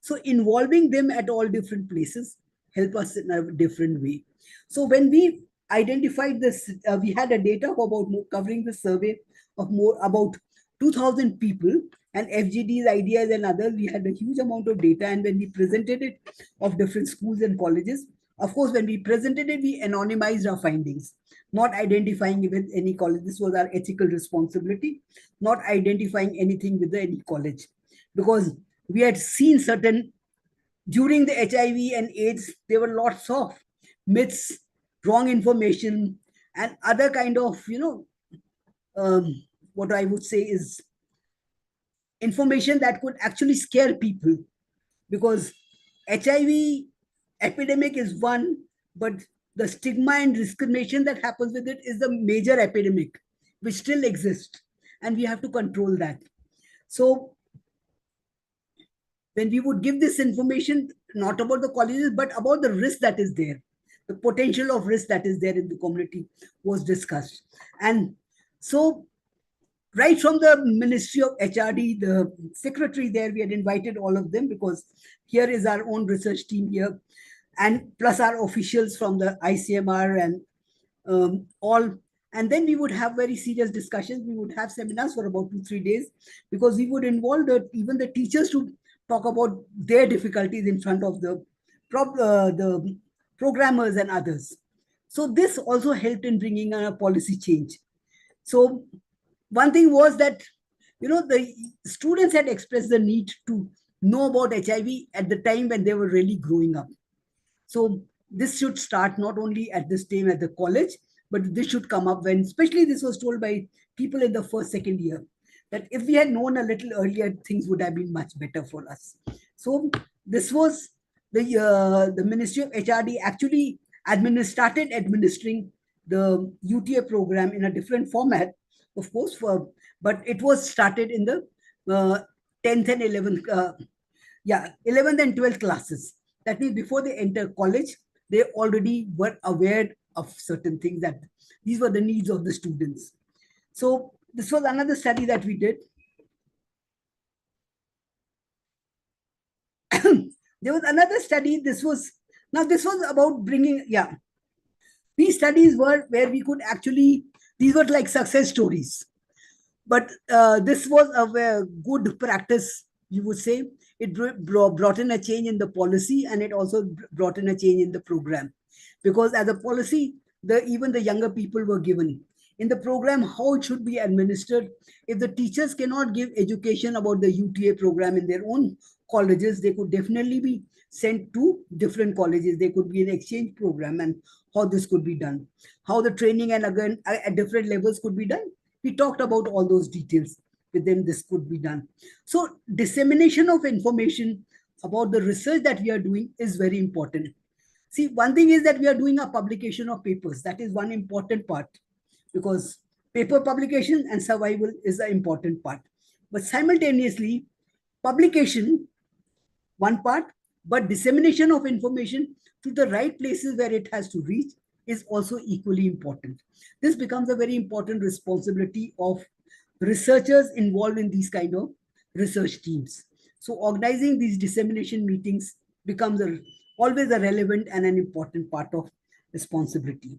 So involving them at all different places help us in a different way. So when we identified this, we had a data of about covering the survey of more about 2,000 people and FGDs, ideas and others. We had a huge amount of data, and when we presented it of different schools and colleges, of course, when we presented it, we anonymized our findings, not identifying with any college. This was our ethical responsibility, not identifying anything with any college, because we had seen certain, during the HIV and AIDS, there were lots of myths, wrong information, and other kind of, what I would say is information that could actually scare people, because HIV epidemic is one, but the stigma and discrimination that happens with it is the major epidemic, which still exists, and we have to control that. So when we would give this information, not about the colleges, but about the risk that is there, the potential of risk that is there in the community was discussed. And so right from the Ministry of HRD, the secretary there, we had invited all of them, because here is our own research team here, and plus our officials from the ICMR and all. And then we would have very serious discussions. We would have seminars for about 2-3 days, because we would involve even the teachers to talk about their difficulties in front of the programmers and others. So this also helped in bringing a policy change. So one thing was that, the students had expressed the need to know about HIV at the time when they were really growing up. So this should start not only at this time at the college, but this should come up when, especially this was told by people in the first, second year, that if we had known a little earlier, things would have been much better for us. So this was the Ministry of HRD actually started administering the UTA program in a different format, of course, but it was started in the 10th and 11th, 11th and 12th classes. That means before they enter college, they already were aware of certain things, that these were the needs of the students. So this was another study that we did. There was another study. This was about bringing, these studies were where we could actually, these were like success stories. But this was a very good practice, you would say. It brought in a change in the policy, and it also brought in a change in the program. Because as a policy, even the younger people were given in the program how it should be administered. If the teachers cannot give education about the UTA program in their own colleges, they could definitely be sent to different colleges. There could be an exchange program, and how this could be done, how the training and again at different levels could be done. We talked about all those details with them. This could be done. So dissemination of information about the research that we are doing is very important. See, one thing is that we are doing a publication of papers. That is one important part, because paper publication and survival is an important part. But simultaneously, publication, one part, but dissemination of information to the right places where it has to reach is also equally important. This becomes a very important responsibility of researchers involved in these kind of research teams. So organizing these dissemination meetings becomes always a relevant and an important part of responsibility.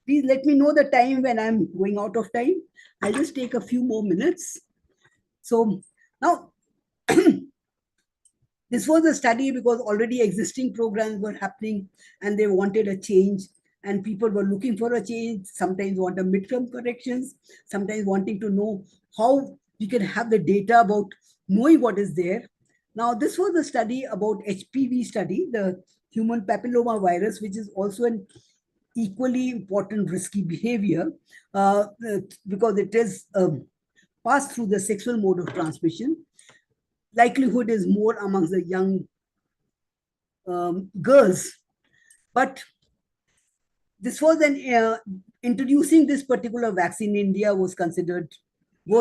Please let me know the time when I'm going out of time. I'll just take a few more minutes. So now, this was a study because already existing programs were happening and they wanted a change, and people were looking for a change, sometimes want a midterm corrections, sometimes wanting to know how we can have the data about knowing what is there. Now, this was a study about HPV study, the human papilloma virus, which is also an equally important risky behavior because it is passed through the sexual mode of transmission. Likelihood is more amongst the young girls. But this was introducing this particular vaccine in India was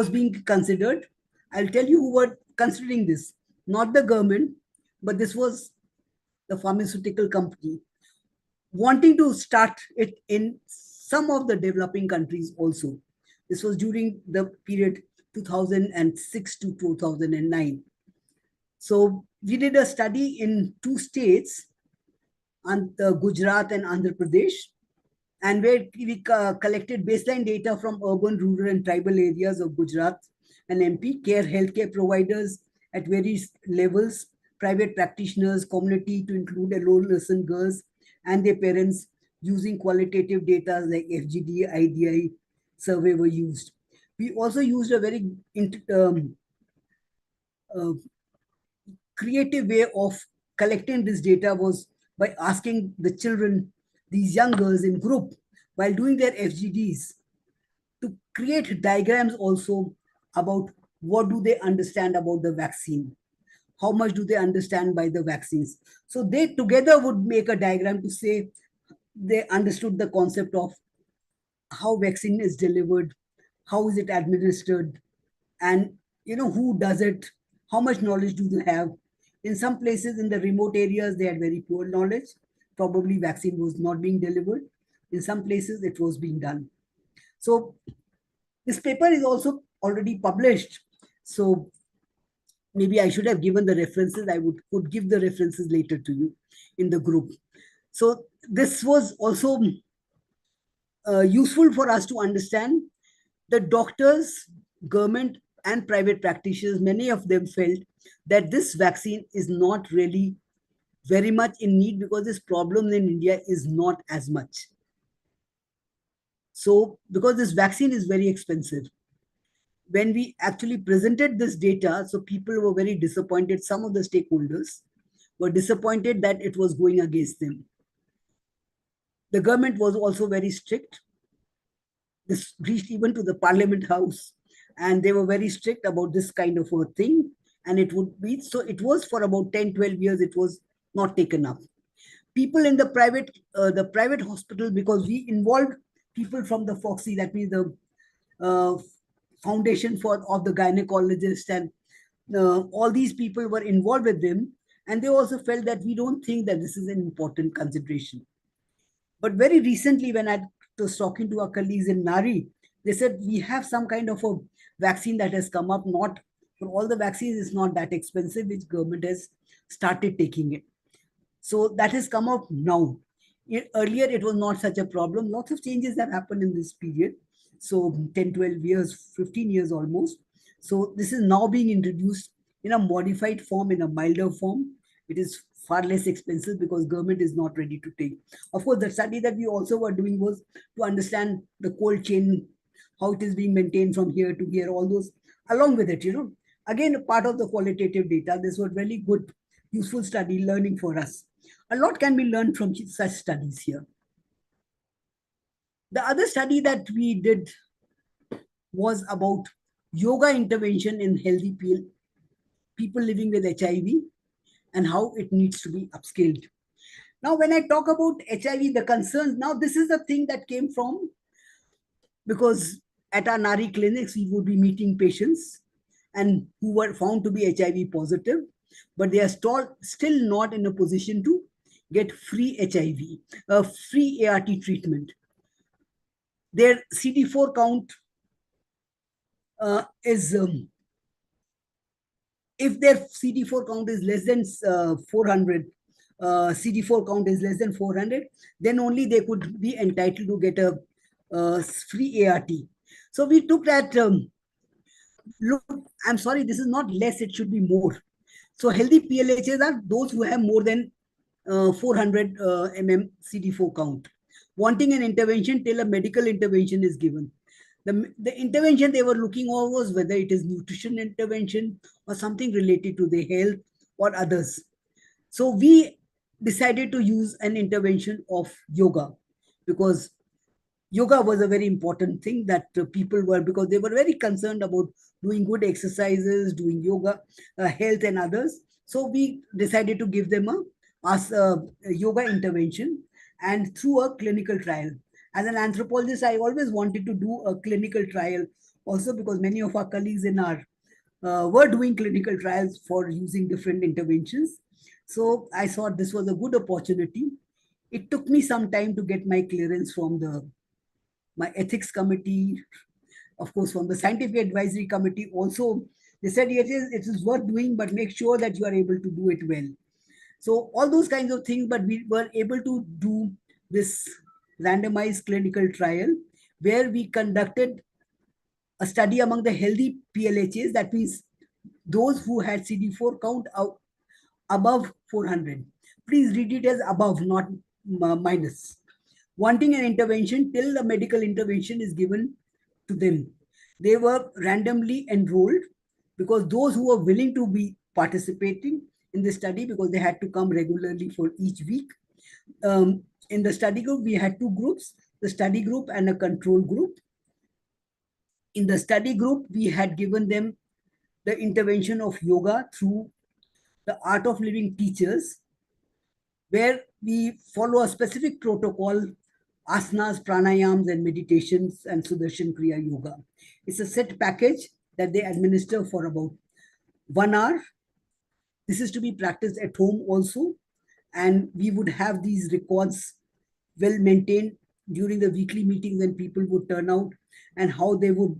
being considered. I'll tell you who were considering this, not the government, but this was the pharmaceutical company wanting to start it in some of the developing countries also. This was during the period 2006 to 2009. So we did a study in two states, Gujarat and Andhra Pradesh, and where we collected baseline data from urban, rural, and tribal areas of Gujarat and MP, healthcare providers at various levels, private practitioners, community to include adolescent girls and their parents, using qualitative data like FGD, IDI survey were used. We also used a very creative way of collecting this data was by asking the children, these young girls in group, while doing their FGDs, to create diagrams also about what do they understand about the vaccine, how much do they understand by the vaccines. So they together would make a diagram to say they understood the concept of how vaccine is delivered, how is it administered, and who does it, how much knowledge do they have. In some places in the remote areas, they had very poor knowledge. Probably vaccine was not being delivered. In some places, it was being done. So this paper is also already published. So maybe I should have given the references. I could give the references later to you in the group. So this was also useful for us to understand the doctors, government, and private practitioners. Many of them felt that this vaccine is not really very much in need because this problem in India is not as much. So, because this vaccine is very expensive, when we actually presented this data, so people were very disappointed. Some of the stakeholders were disappointed that it was going against them. The government was also very strict. This reached even to the Parliament House, and they were very strict about this kind of a thing. And it would be, so it was for about 10, 12 years, it was not taken up. People in the private hospital, because we involved people from the FOXY, that means the foundation of the gynecologist, and all these people were involved with them. And they also felt that we don't think that this is an important consideration. But very recently, when I was talking to our colleagues in Nari, they said we have some kind of a vaccine that has come up. Not for all the vaccines, it's not that expensive, which government has started taking it. So that has come up now. Earlier, it was not such a problem. Lots of changes have happened in this period. So 10, 12 years, 15 years almost. So this is now being introduced in a modified form, in a milder form. It is far less expensive because government is not ready to take. Of course, the study that we also were doing was to understand the cold chain, how it is being maintained from here to here, all those along with it, Again, a part of the qualitative data. This was really good, useful study, learning for us. A lot can be learned from such studies here. The other study that we did was about yoga intervention in healthy people living with HIV and how it needs to be upscaled. Now, when I talk about HIV, the concerns, now this is the thing that came from, because at our Nari clinics, we would be meeting patients and who were found to be HIV positive, but they are still not in a position to get free HIV, free ART treatment. Their CD4 count is, if their CD4 count is less than 400, CD4 count is less than 400, then only they could be entitled to get a free ART. So we took that, look, I'm sorry, this is not less, it should be more. So healthy PLHs are those who have more than 400 CD4 count, wanting an intervention till a medical intervention is given. The intervention they were looking for was whether it is nutrition intervention or something related to their health or others. So we decided to use an intervention of yoga, because yoga was a very important thing that people were, because they were very concerned about doing good exercises, doing yoga, health and others. So we decided to give them yoga intervention and through a clinical trial. As an anthropologist, I always wanted to do a clinical trial also because many of our colleagues in our were doing clinical trials for using different interventions. So I thought this was a good opportunity. It took me some time to get my clearance from my ethics committee, of course, from the scientific advisory committee. Also, they said it is worth doing, but make sure that you are able to do it well. So all those kinds of things, but we were able to do this randomized clinical trial where we conducted a study among the healthy PLHAs, that means those who had CD4 count out above 400. Please read it as above, not minus. Wanting an intervention till the medical intervention is given to them. They were randomly enrolled because those who were willing to be participating in the study, because they had to come regularly for each week. In the study group, we had two groups, the study group and a control group. In the study group, we had given them the intervention of yoga through the art of living teachers, where we follow a specific protocol, asanas, pranayams, and meditations, and Sudarshan Kriya Yoga. It's a set package that they administer for about 1 hour. This is to be practiced at home also. And we would have these records well maintained during the weekly meetings when people would turn out and how they would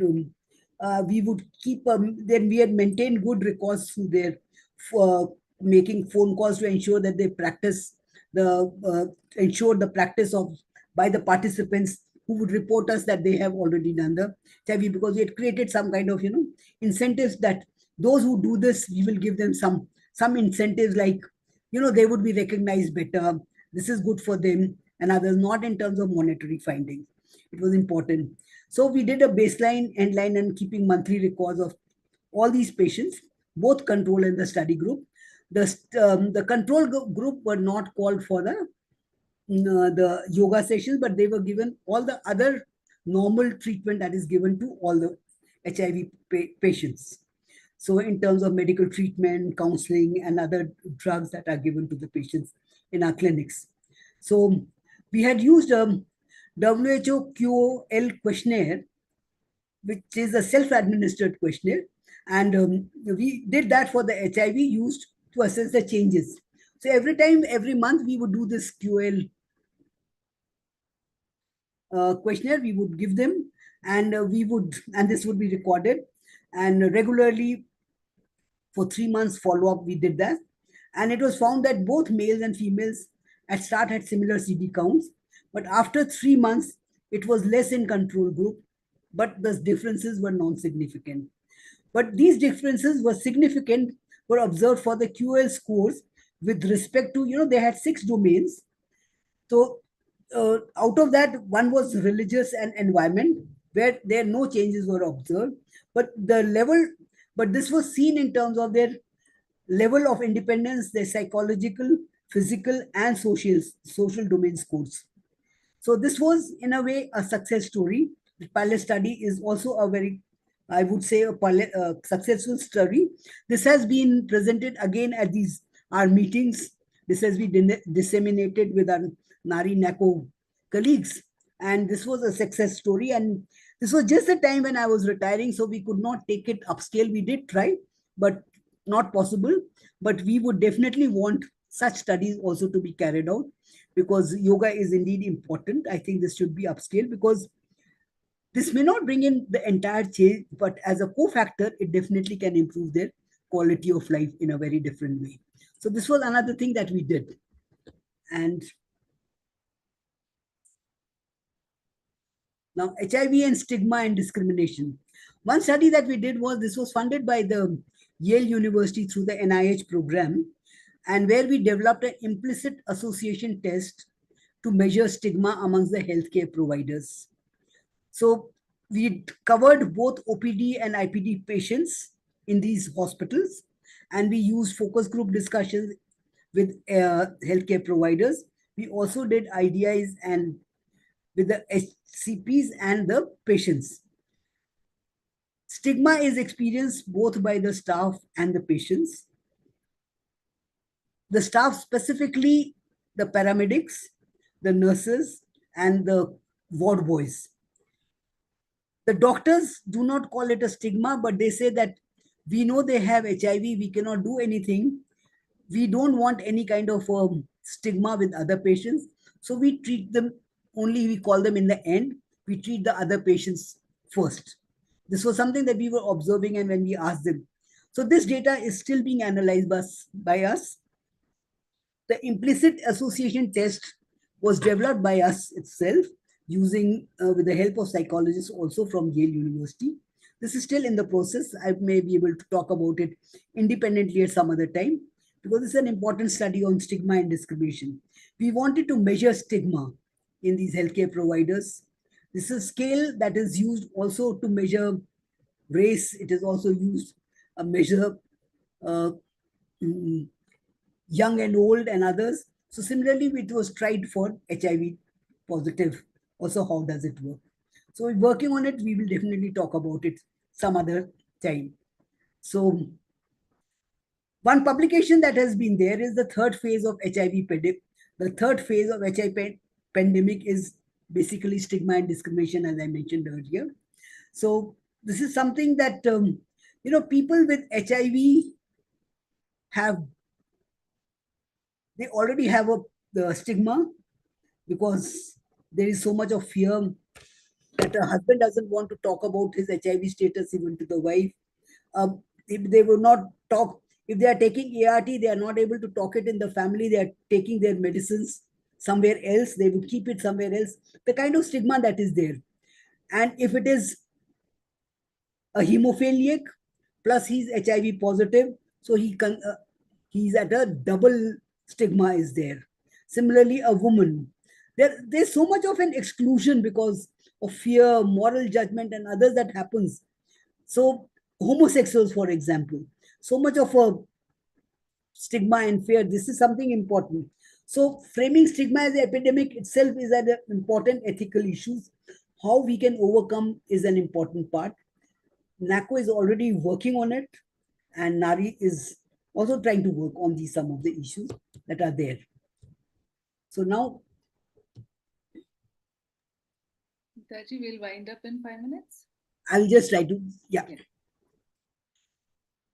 we would keep then we had maintained good records through their making phone calls to ensure that they practice ensure the practice of by the participants who would report us that they have already done the HIV, because we had created some kind of incentives that those who do this, we will give them some incentives, like they would be recognized better. This is good for them and others, not in terms of monetary findings. It was important. So we did a baseline, endline, and keeping monthly records of all these patients, both control and the study group. The control group were not called for the yoga sessions, but they were given all the other normal treatment that is given to all the HIV patients. So in terms of medical treatment, counseling, and other drugs that are given to the patients in our clinics. So we had used a WHO QOL questionnaire, which is a self-administered questionnaire. And we did that for the HIV used to assess the changes. So every month, we would do this QOL questionnaire. We would give them, and this would be recorded. And regularly, for 3 months follow-up, we did that. And it was found that both males and females at start had similar CD counts. But after 3 months, it was less in control group, but the differences were non-significant. But these differences were significant, were observed for the QOL scores with respect to, they had 6 domains. So out of that, one was religious and environment, where no changes were observed. But this was seen in terms of their level of independence, their psychological, physical, and social domain scores. So this was, in a way, a success story. The pilot study is also a very, I would say, a successful study. This has been presented again at our meetings. This has been disseminated with our Nari NACO colleagues. And this was a success story. And this was just the time when I was retiring, so we could not take it upscale. We did try, but not possible. But we would definitely want such studies also to be carried out, because yoga is indeed important. I think this should be upscale, because this may not bring in the entire change, but as a cofactor, it definitely can improve their quality of life in a very different way. So this was another thing that we did. And now, HIV and stigma and discrimination. One study that we did this was funded by the Yale University through the NIH program, and where we developed an implicit association test to measure stigma amongst the healthcare providers. So we covered both OPD and IPD patients in these hospitals, and we used focus group discussions with healthcare providers. We also did IDIs and with the HCPs and the patients. Stigma is experienced both by the staff and the patients. The staff, specifically the paramedics, the nurses, and the ward boys. The doctors do not call it a stigma, but they say that we know they have HIV, we cannot do anything. We don't want any kind of stigma with other patients. So we treat them only, we call them in the end, we treat the other patients first. This was something that we were observing, and when we asked them. So this data is still being analyzed by us. The implicit association test was developed by us itself using with the help of psychologists also from Yale University. This is still in the process. I may be able to talk about it independently at some other time, because it's an important study on stigma and discrimination. We wanted to measure stigma in these healthcare providers. This is a scale that is used also to measure race. It is also used a measure young and old and others. So similarly, it was tried for HIV positive. Also, how does it work? So we're working on it. We will definitely talk about it some other time. So one publication that has been there is the third phase of HIV pandemic. The third phase of HIV pandemic is basically stigma and discrimination, as I mentioned earlier. So this is something that, people with HIV they already have the stigma, because there is so much of fear that a husband doesn't want to talk about his HIV status even to the wife. If they will not talk, if they are taking ART, they are not able to talk it in the family. They are taking their medicines somewhere else. They would keep it somewhere else. The kind of stigma that is there. And if it is a hemophiliac plus he's HIV positive, so he's at a double stigma is there. Similarly, a woman, there's so much of an exclusion because of fear, moral judgment, and others that happens. So homosexuals, for example, so much of a stigma and fear. This is something important. So framing stigma as an epidemic itself is an important ethical issues. How we can overcome is an important part. NACO is already working on it, and NARI is also trying to work on some of the issues that are there. So now, Taji, we'll wind up in 5 minutes. I'll just try to, yeah.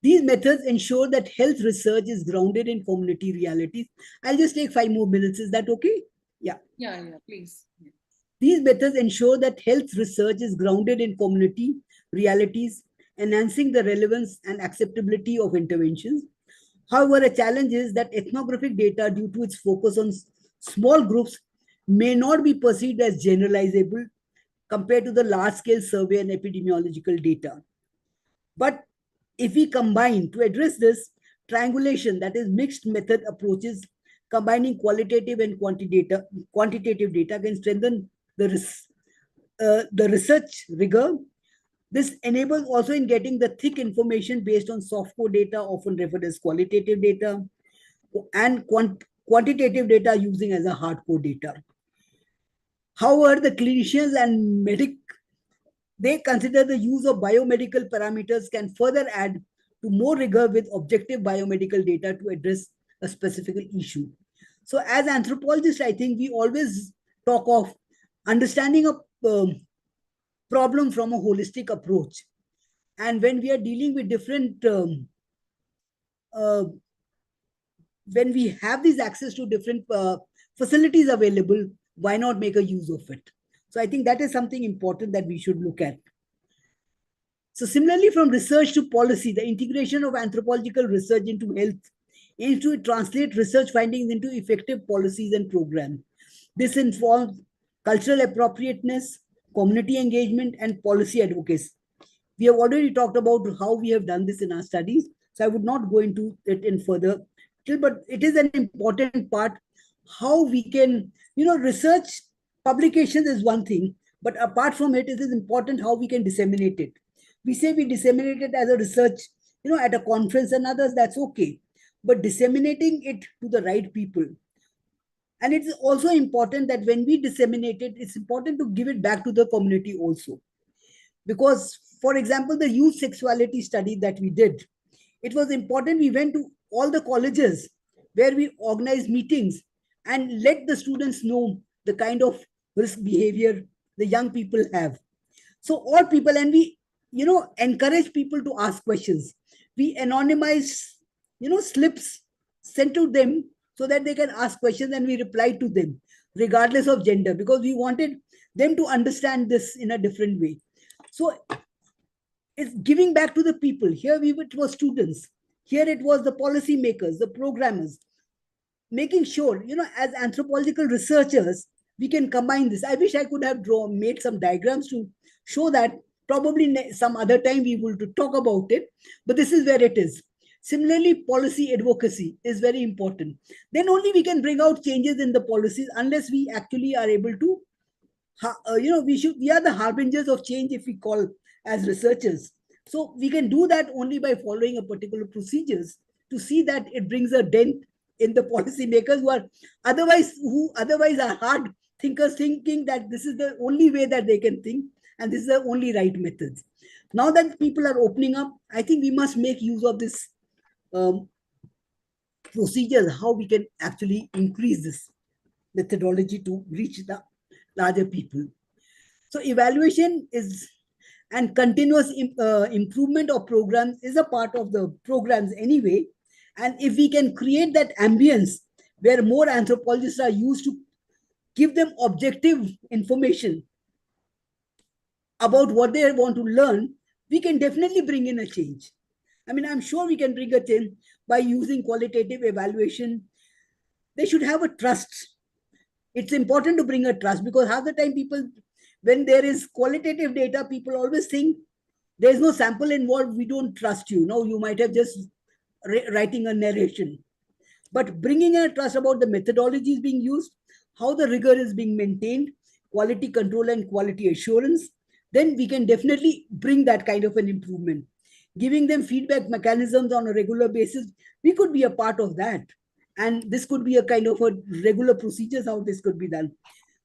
These methods ensure that health research is grounded in community realities. I'll just take 5 more minutes. Is that okay? Yeah. Yeah, please. Yeah. These methods ensure that health research is grounded in community realities, enhancing the relevance and acceptability of interventions. However, a challenge is that ethnographic data, due to its focus on small groups, may not be perceived as generalizable compared to the large-scale survey and epidemiological data. But if we combine, to address this, triangulation, that is mixed method approaches, combining qualitative and quantitative data, can strengthen the research rigor. This enables also in getting the thick information based on softcore data, often referred as qualitative data, and quantitative data using as a hardcore data. However, the clinicians and they consider the use of biomedical parameters can further add to more rigor with objective biomedical data to address a specific issue. So as anthropologists, I think we always talk of understanding a problem from a holistic approach. And when we are dealing with different, when we have this access to different facilities available, why not make a use of it? So I think that is something important that we should look at. So similarly, from research to policy, the integration of anthropological research into health aims to translate research findings into effective policies and programs. This involves cultural appropriateness, community engagement, and policy advocacy. We have already talked about how we have done this in our studies, so I would not go into it in further, but it is an important part how we can, research publications is one thing, but apart from it, it is important how we can disseminate it. We say we disseminate it as a research, at a conference and others, that's okay. But disseminating it to the right people. And it's also important that when we disseminate it, it's important to give it back to the community also. Because, for example, the youth sexuality study that we did, it was important. We went to all the colleges where we organize meetings and let the students know the kind of risk behavior the young people have. So all people, and we, encourage people to ask questions. We anonymize, slips sent to them so that they can ask questions and we reply to them regardless of gender, because we wanted them to understand this in a different way. So it's giving back to the people. Here it was students. Here it was the policy makers, the programmers, making sure, as anthropological researchers, we can combine this. I wish I could have made some diagrams to show that. Probably some other time we will to talk about it, but this is where it is. Similarly, policy advocacy is very important. Then only we can bring out changes in the policies, unless we actually are able to, we are the harbingers of change, if we call as researchers. So we can do that only by following a particular procedures to see that it brings a dent in the policymakers who otherwise are hard thinkers, thinking that this is the only way that they can think and this is the only right methods. Now that people are opening up, I think we must make use of this procedures, how we can actually increase this methodology to reach the larger people. So evaluation is and continuous improvement of programs is a part of the programs anyway. And if we can create that ambience where more anthropologists are used to give them objective information about what they want to learn, we can definitely bring in a change. I mean, I'm sure we can bring a change by using qualitative evaluation. They should have a trust. It's important to bring a trust, because half the time people, when there is qualitative data, people always think there's no sample involved, we don't trust you. No, you might have just writing a narration. But bringing in a trust about the methodologies being used, how the rigor is being maintained, quality control and quality assurance, then we can definitely bring that kind of an improvement. Giving them feedback mechanisms on a regular basis, we could be a part of that. And this could be a kind of a regular procedures, how this could be done.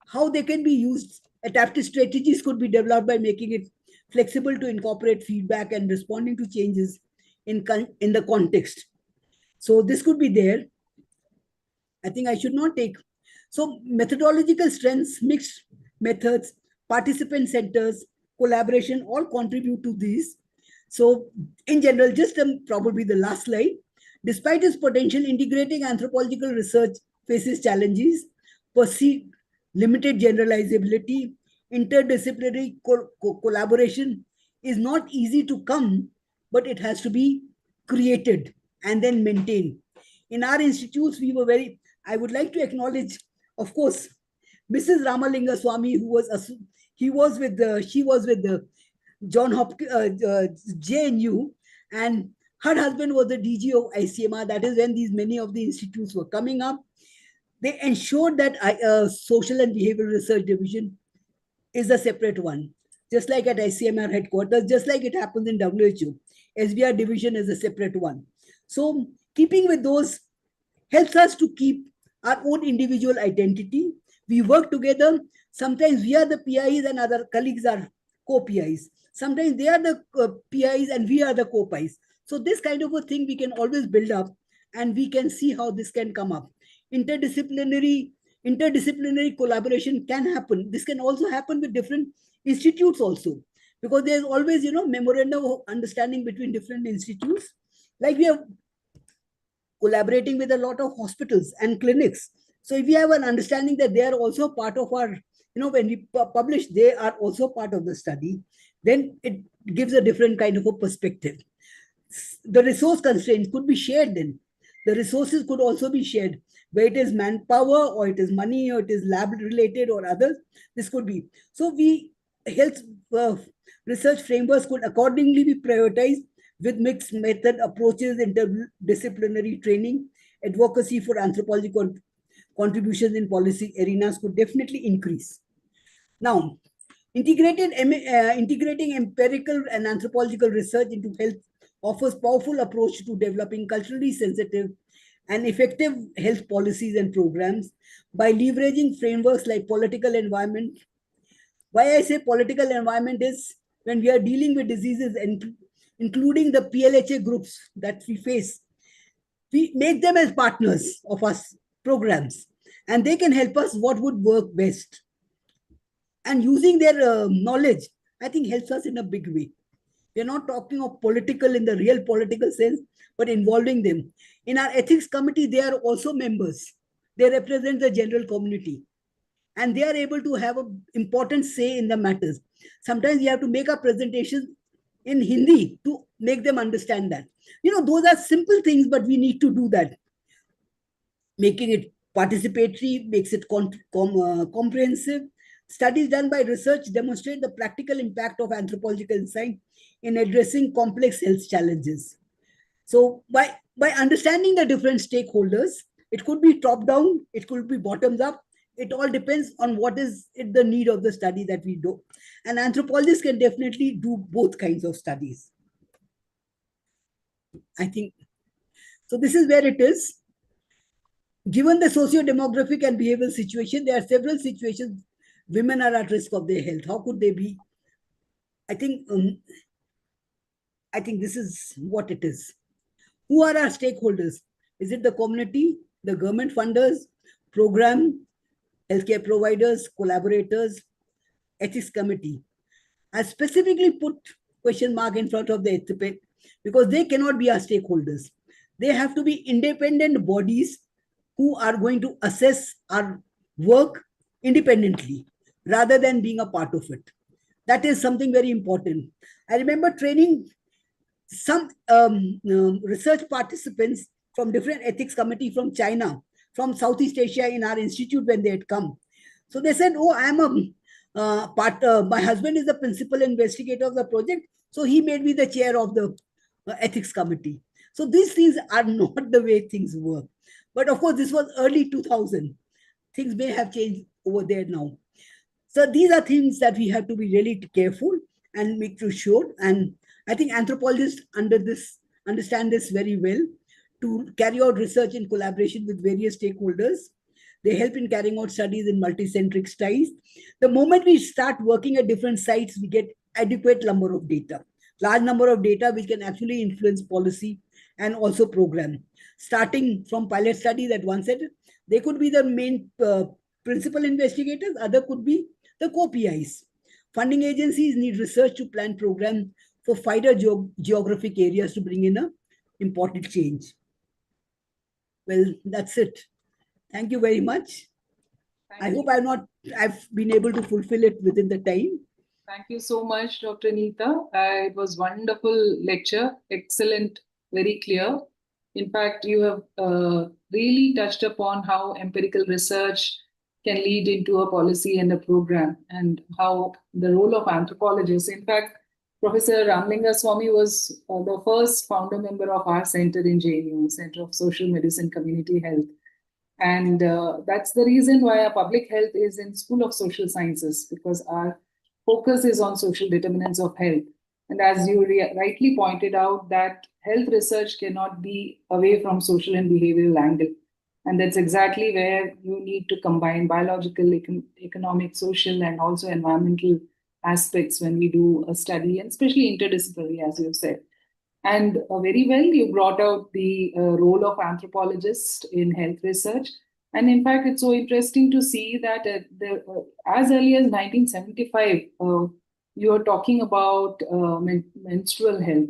How they can be used, adaptive strategies could be developed by making it flexible to incorporate feedback and responding to changes in the context. So this could be there. I think I should not take. So methodological strengths, mixed methods, participant centers, collaboration, all contribute to these. So in general, just probably the last slide. Despite its potential, integrating anthropological research faces challenges, perceived limited generalizability, interdisciplinary collaboration is not easy to come, but it has to be created and then maintained. In our institutes, we were very, I would like to acknowledge, of course, Mrs. Ramalinga Swami, she was with the John Hopkins, JNU, and her husband was the DG of ICMR. That is when many of the institutes were coming up. They ensured that social and behavioral research division is a separate one, just like at ICMR headquarters, just like it happens in WHO. SBR division is a separate one. So keeping with those helps us to keep our own individual identity. We work together. Sometimes we are the PIs and other colleagues are co-PIs. Sometimes they are the PIs and we are the co-PIs. So this kind of a thing we can always build up, and we can see how this can come up. Interdisciplinary collaboration can happen. This can also happen with different institutes also, because there's always, memorandum of understanding between different institutes. Like we are collaborating with a lot of hospitals and clinics. So if we have an understanding that they are also part of our, when we publish, they are also part of the study, then it gives a different kind of a perspective. The resource constraints could be shared then. The resources could also be shared, whether it is manpower or it is money or it is lab related or others. This could be. So health research frameworks could accordingly be prioritized with mixed method approaches, interdisciplinary training, advocacy for anthropological contributions in policy arenas could definitely increase. Now, integrating empirical and anthropological research into health offers powerful approach to developing culturally sensitive and effective health policies and programs by leveraging frameworks like political environment. Why I say political environment is when we are dealing with diseases, and including the PLHA groups that we face, we make them as partners of us programs, and they can help us what would work best. And using their knowledge, I think helps us in a big way. We are not talking of political in the real political sense, but involving them. In our ethics committee, they are also members. They represent the general community, and they are able to have an important say in the matters. Sometimes you have to make a presentation in Hindi to make them understand that. Those are simple things, but we need to do that. Making it participatory makes it comprehensive. Studies done by research demonstrate the practical impact of anthropological insight in addressing complex health challenges. So by understanding the different stakeholders, it could be top down, it could be bottoms up. It all depends on what is the need of the study that we do. And anthropologists can definitely do both kinds of studies. I think so. This is where it is. Given the socio-demographic and behavioral situation, there are several situations women are at risk of their health. How could they be? I think this is what it is. Who are our stakeholders? Is it the community, the government funders, program, healthcare providers, collaborators, ethics committee? I specifically put question mark in front of the ethics because they cannot be our stakeholders. They have to be independent bodies who are going to assess our work independently rather than being a part of it. That is something very important. I remember training some research participants from different ethics committee from China, from Southeast Asia in our institute when they had come. So they said, oh, I am a my husband is the principal investigator of the project, so he made me the chair of the ethics committee. So these things are not the way things work. But of course, this was early 2000. Things may have changed over there now. So these are things that we have to be really careful and make sure. And I think anthropologists understand this very well to carry out research in collaboration with various stakeholders. They help in carrying out studies in multicentric styles. The moment we start working at different sites, we get adequate number of data, large number of data which can actually influence policy and also program. Starting from pilot studies at one set, they could be the main principal investigators, other could be the co-PIs. Funding agencies need research to plan programs for wider geographic areas to bring in an important change. Well, that's it. Thank you very much. I hope I've been able to fulfill it within the time. Thank you so much, Dr. Nita. It was wonderful lecture, excellent, very clear. In fact, you have really touched upon how empirical research can lead into a policy and a program, and how the role of anthropologists. In fact, Professor Ramlinga Swamy was the first founder member of our center in JNU, Center of Social Medicine Community Health. And that's the reason why our public health is in School of Social Sciences, because our focus is on social determinants of health. And as you rightly pointed out, that health research cannot be away from social and behavioral angle. And that's exactly where you need to combine biological, economic, social, and also environmental aspects when we do a study, and especially interdisciplinary, as you have said. And very well, you brought out the role of anthropologists in health research. And in fact, it's so interesting to see that as early as 1975, you are talking about menstrual health,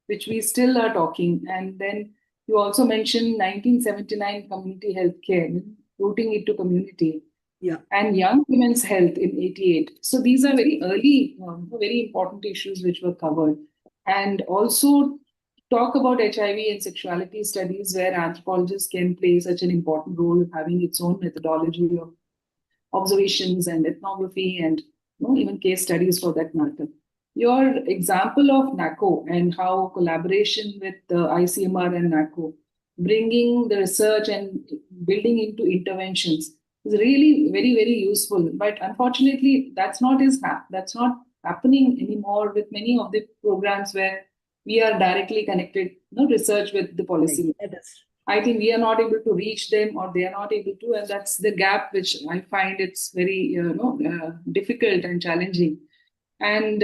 which we still are talking. And then you also mentioned 1979 community health care, rooting it to community. Yeah. And young women's health in 88. So these are very early, very important issues which were covered. And also talk about HIV and sexuality studies, where anthropologists can play such an important role, having its own methodology of observations and ethnography, and even case studies for that matter. Your example of NACO and how collaboration with the ICMR and NACO, bringing the research and building into interventions, is really very, very useful. But unfortunately, that's not happening anymore with many of the programs where we are directly connected, research with the policy. Right. I think we are not able to reach them, or they are not able to, and that's the gap which I find it's very difficult and challenging. And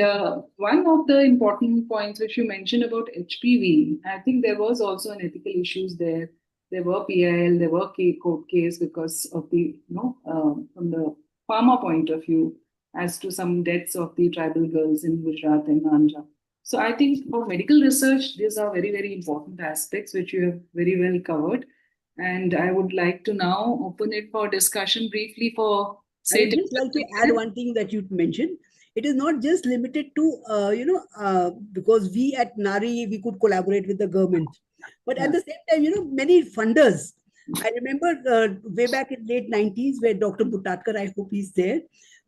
one of the important points which you mentioned about HPV, I think there was also an ethical issues there. There were PIL, there were court case because of the, from the farmer point of view, as to some deaths of the tribal girls in Gujarat and Andhra. So I think for medical research, these are very, very important aspects which you have very well covered. And I would like to now open it for discussion briefly for, I say, would just like to add one thing that you mentioned. It is not just limited to, because we at NARI, we could collaborate with the government. But at the same time, many funders. I remember way back in late 90s where Dr. Butatkar, I hope he's there,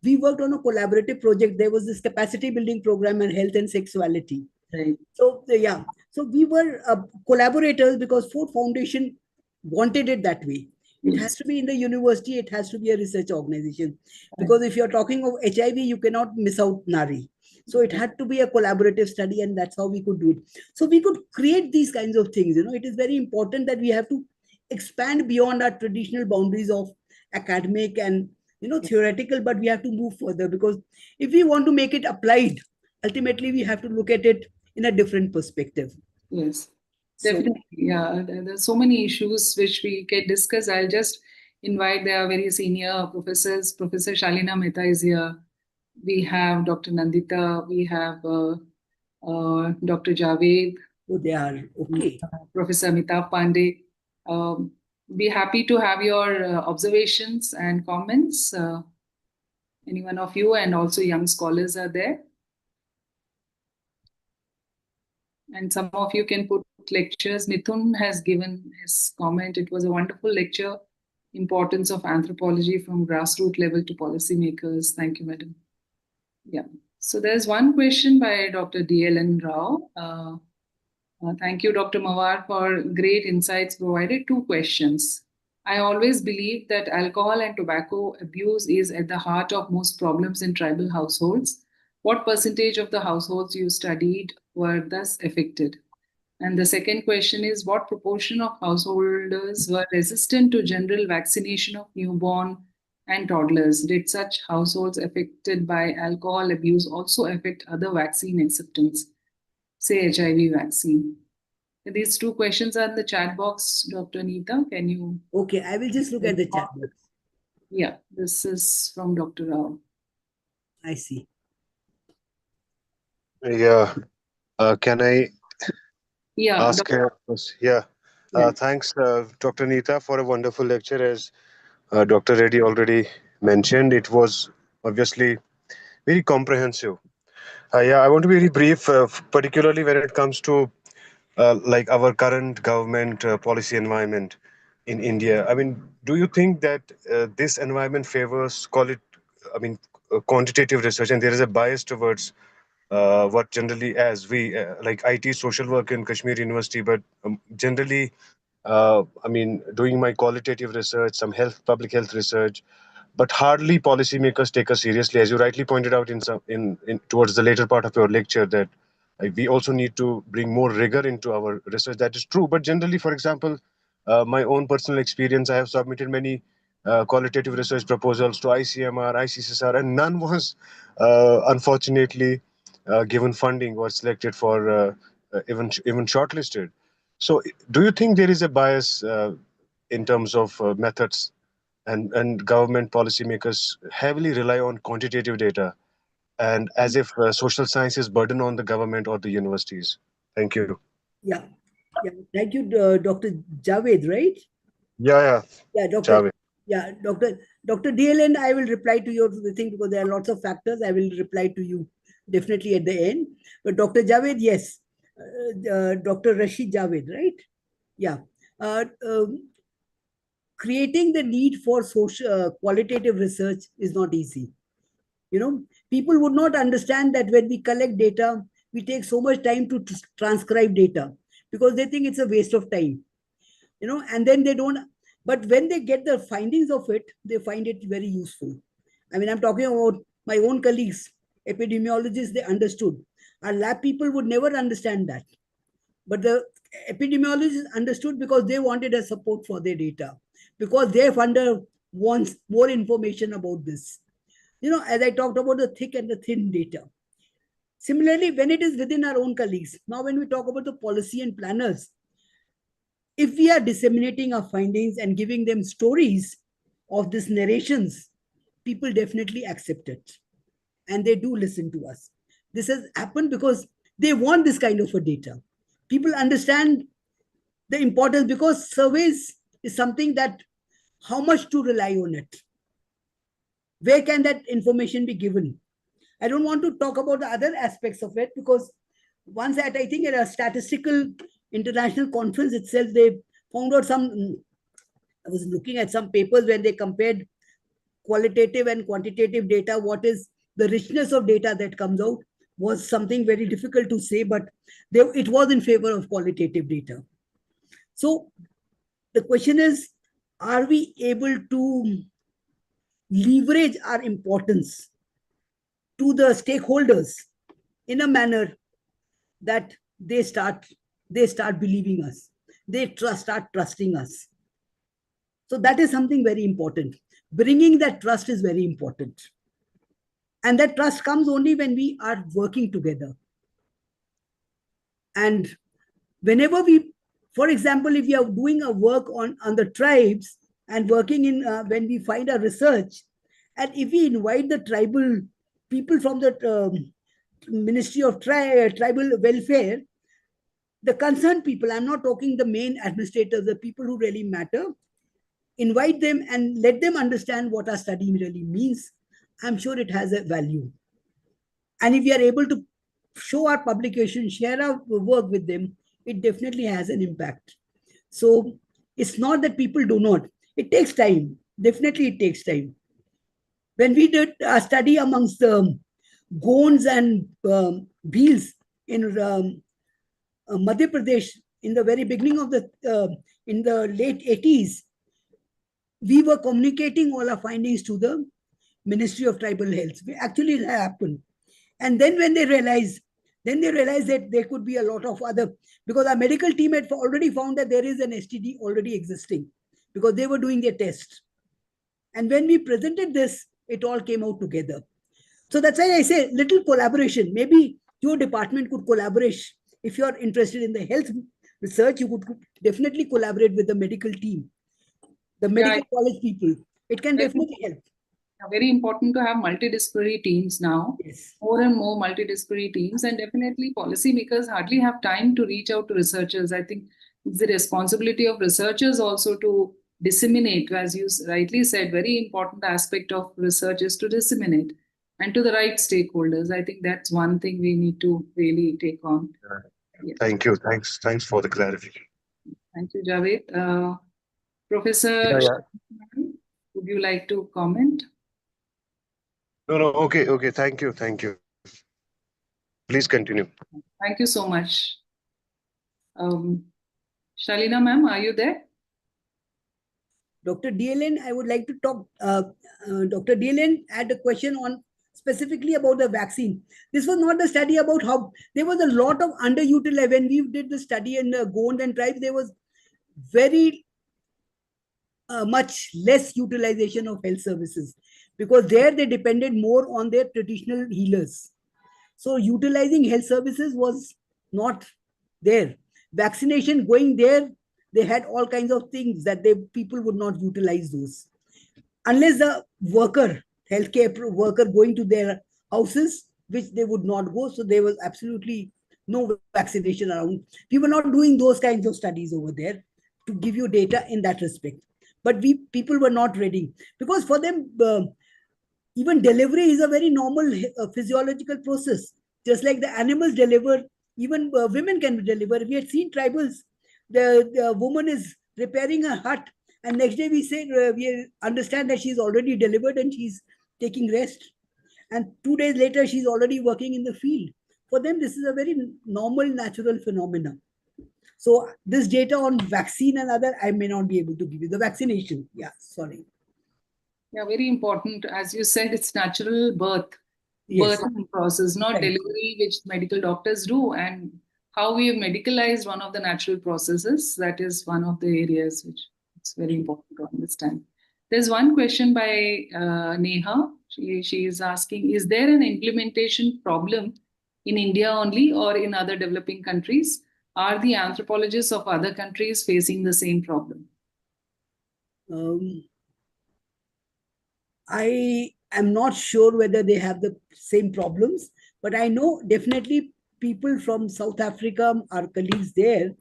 we worked on a collaborative project. There was this capacity building program on health and sexuality. Right. So, yeah. So we were collaborators because Ford Foundation wanted it that way. It has to be in the university, it has to be a research organization. Because if you're talking of HIV, you cannot miss out NARI. So it had to be a collaborative study, and that's how we could do it. So we could create these kinds of things. It is very important that we have to expand beyond our traditional boundaries of academic and theoretical, but we have to move further, because if we want to make it applied, ultimately we have to look at it in a different perspective. Yes, definitely. Yeah, there's so many issues which we can discuss. I'll just invite their very senior professors. Professor Shalina Mehta is here. We have Dr. Nandita. We have Dr. Javed. Oh, they are okay. Professor Amitabh Pandey. Be happy to have your observations and comments. Any one of you, and also young scholars are there. And some of you can put lectures. Mithun has given his comment. It was a wonderful lecture. Importance of anthropology from grassroots level to policymakers. Thank you, madam. Yeah. So there's one question by Dr. D.L.N. Rao. Thank you, Dr. Mawar, for great insights provided. Two questions. I always believe that alcohol and tobacco abuse is at the heart of most problems in tribal households. What percentage of the households you studied were thus affected? And the second question is, what proportion of householders were resistant to general vaccination of newborn and toddlers? Did such households affected by alcohol abuse also affect other vaccine acceptance, say HIV vaccine? These two questions are in the chat box, Dr. Nita. Can you? Okay, I will just look at the chat box. Yeah, this is from Dr. Rao. I see. Yeah. Can I ask? Yeah. Thanks, Dr. Nita, for a wonderful lecture. As Dr. Reddy already mentioned, it was obviously very comprehensive. I want to be very brief, particularly when it comes to like our current government policy environment in India. I mean, do you think that this environment favors, quantitative research, and there is a bias towards what generally as we like IT social work in Kashmir University, but generally, doing my qualitative research, some public health research, but hardly policymakers take us seriously, as you rightly pointed out in towards the later part of your lecture, that we also need to bring more rigor into our research. That is true, but generally, for example, my own personal experience, I have submitted many qualitative research proposals to ICMR, ICCSR, and none was unfortunately given funding or selected for even shortlisted. So, do you think there is a bias in terms of methods, and government policymakers heavily rely on quantitative data, and as if social sciences burden on the government or the universities? Thank you. Yeah. Thank you, Dr. Javed, right? Yeah. Yeah, Dr. Javed. Yeah, Dr. DLN, I will reply to your thing because there are lots of factors. I will reply to you definitely at the end. But Dr. Javed, yes. Dr. Rashid Javed, right? Yeah. Creating the need for social qualitative research is not easy. People would not understand that when we collect data, we take so much time to transcribe data because they think it's a waste of time. And then they don't. But when they get the findings of it, they find it very useful. I mean, I'm talking about my own colleagues, epidemiologists, they understood. Our lab people would never understand that. But the epidemiologists understood because they wanted a support for their data, because their funder wants more information about this. As I talked about the thick and the thin data. Similarly, when it is within our own colleagues, now when we talk about the policy and planners, if we are disseminating our findings and giving them stories of these narrations, people definitely accept it and they do listen to us. This has happened because they want this kind of a data. People understand the importance, because surveys is something that how much to rely on it. Where can that information be given? I don't want to talk about the other aspects of it, because once at, I think, at a statistical international conference itself, they found out some, I was looking at some papers when they compared qualitative and quantitative data, what is the richness of data that comes out was something very difficult to say, but it was in favor of qualitative data. So the question is, are we able to leverage our importance to the stakeholders in a manner that they start believing us, they start trusting us? So that is something very important. Bringing that trust is very important. And that trust comes only when we are working together. And whenever we, for example, if we are doing a work on the tribes and working in, when we find a research, and if we invite the tribal people from the Ministry of Tribal Welfare, the concerned people, I'm not talking the main administrators, the people who really matter, invite them and let them understand what our study really means, I'm sure it has a value. And if we are able to show our publication, share our work with them, it definitely has an impact. So it's not that people do not. It takes time. Definitely it takes time. When we did a study amongst the Gonds and Bhils in Madhya Pradesh in the very beginning of in the late 80s, we were communicating all our findings to the Ministry of Tribal Health. Actually, it happened. And then when they realized, that there could be a lot of other, because our medical team had already found that there is an STD already existing, because they were doing their test. And when we presented this, it all came out together. So that's why I say little collaboration. Maybe your department could collaborate. If you're interested in the health research, you could definitely collaborate with the medical team, the medical college people. It can definitely help. Very important to have multidisciplinary teams now. Yes. More and more multidisciplinary teams, and definitely policymakers hardly have time to reach out to researchers. I think it's the responsibility of researchers also to disseminate, as you rightly said, very important aspect of research is to disseminate and to the right stakeholders. I think that's one thing we need to really take on. Yes. Thank you. Thanks for the clarification. Thank you, Javed. Professor, would you like to comment? No. Okay. Thank you. Please continue. Thank you so much. Shalina ma'am, are you there? Dr. DLN, I would like to talk. Dr. DLN had a question on specifically about the vaccine. This was not the study about how there was a lot of underutilized. When we did the study in the Gond and tribes, there was very much less utilization of health services, because there they depended more on their traditional healers. So utilizing health services was not there. Vaccination going there, they had all kinds of things that people would not utilize those. Unless the healthcare worker going to their houses, which they would not go. So there was absolutely no vaccination around. We were not doing those kinds of studies over there to give you data in that respect. But people were not ready, because for them, even delivery is a very normal physiological process. Just like the animals deliver, even women can deliver. We had seen tribals, the woman is repairing a hut, and next day we say, we understand that she's already delivered and she's taking rest. And 2 days later, she's already working in the field. For them, this is a very normal, natural phenomenon. So this data on vaccine and other, I may not be able to give you. The vaccination, sorry. Yeah, very important. As you said, it's natural birthing process, not delivery, which medical doctors do. And how we have medicalized one of the natural processes, that is one of the areas which it's very important to understand. There's one question by Neha. She is asking, is there an implementation problem in India only or in other developing countries? Are the anthropologists of other countries facing the same problem? I am not sure whether they have the same problems, but I know definitely people from South Africa, our colleagues there,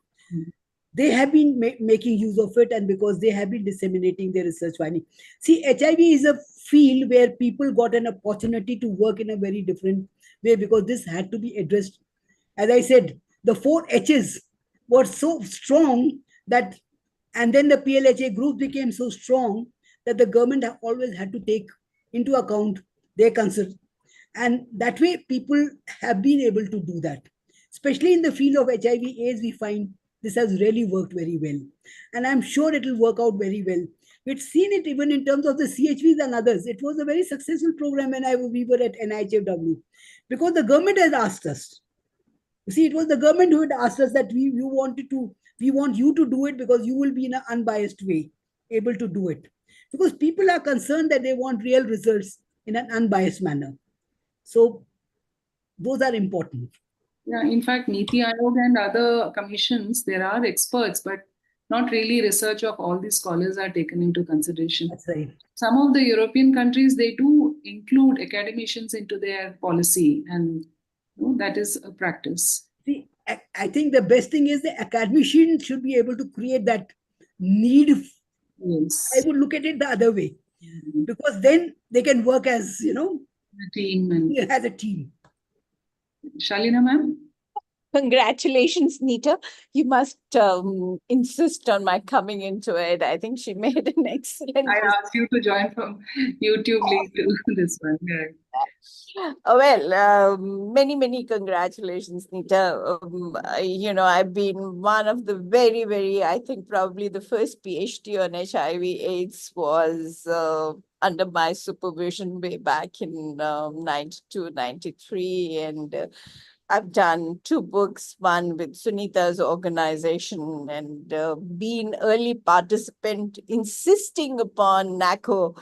they have been making use of it, and because they have been disseminating their research finding. See, HIV is a field where people got an opportunity to work in a very different way because this had to be addressed. As I said, the four H's were so strong that, and then the PLHA group became so strong that the government always had to take into account their concern. And that way, people have been able to do that. Especially in the field of HIV/AIDS, we find this has really worked very well. And I'm sure it will work out very well. We've seen it even in terms of the CHVs and others. It was a very successful program when we were at NIHFW because the government has asked us. You see, it was the government who had asked us that we want you to do it because you will be in an unbiased way able to do it. Because people are concerned that they want real results in an unbiased manner. So those are important. Yeah, in fact, Niti Aayog and other commissions, there are experts, but not really research of all these scholars are taken into consideration. That's right. Some of the European countries, they do include academicians into their policy, and that is a practice. See, I think the best thing is the academician should be able to create that need. Yes. I would look at it the other way because then they can work as, a team and as a team. Shalina ma'am? Congratulations, Nita. You must insist on my coming into it. I think she made an excellent. I asked you to join from YouTube link to this one. Yeah. Well, many congratulations, Nita. I've been one of the very, I think probably the first PhD on HIV/AIDS was under my supervision way back in 92, 93. And I've done 2 books, one with Sunita's organization, and been early participant insisting upon NACO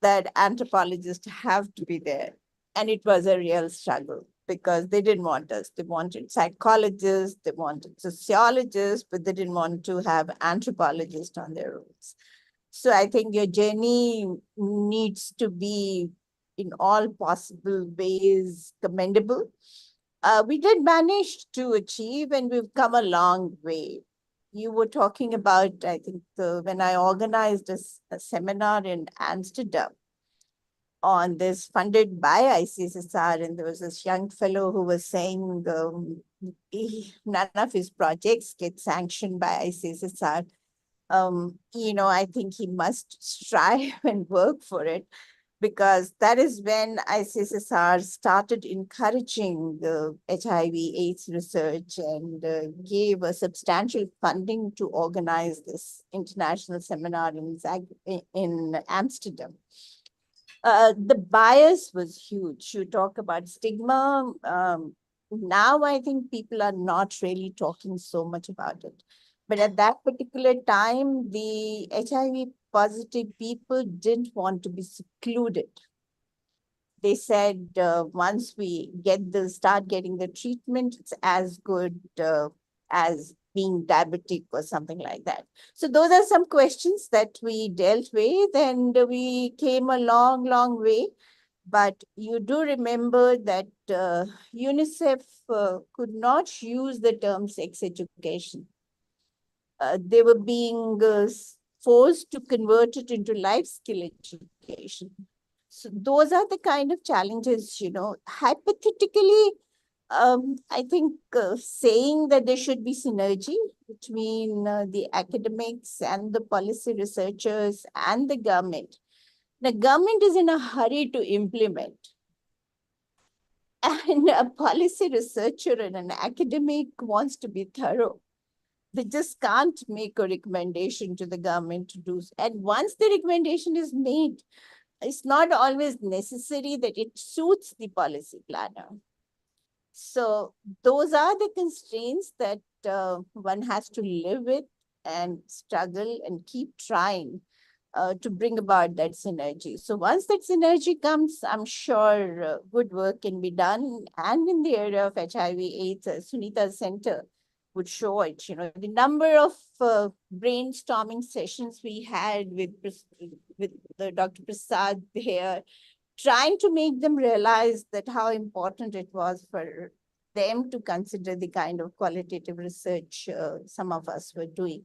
that anthropologists have to be there. And it was a real struggle because they didn't want us. They wanted psychologists, they wanted sociologists, but they didn't want to have anthropologists on their rolls. So I think your journey needs to be in all possible ways commendable. We did manage to achieve, and we've come a long way. You were talking about, I think, when I organized a seminar in Amsterdam on this funded by ICSSR, and there was this young fellow who was saying none of his projects get sanctioned by ICSSR. I think he must strive and work for it, because that is when ICSSR started encouraging the HIV/AIDS research and gave a substantial funding to organize this international seminar in Amsterdam. The bias was huge. You talk about stigma. Now I think people are not really talking so much about it. But at that particular time, the HIV positive people didn't want to be secluded. They said once we start getting the treatment, it's as good as being diabetic or something like that. So those are some questions that we dealt with, and we came a long way. But you do remember that UNICEF could not use the term sex education. They were being forced to convert it into life skill education. So those are the kind of challenges, hypothetically, I think saying that there should be synergy between the academics and the policy researchers and the government. The government is in a hurry to implement. And a policy researcher and an academic wants to be thorough. They just can't make a recommendation to the government to do. And once the recommendation is made, it's not always necessary that it suits the policy planner. So those are the constraints that one has to live with and struggle and keep trying to bring about that synergy. So once that synergy comes, I'm sure good work can be done. And in the area of HIV/AIDS, Sunita Center would show it. You know, the number of brainstorming sessions we had with Dr. Prasad here, trying to make them realize that how important it was for them to consider the kind of qualitative research some of us were doing.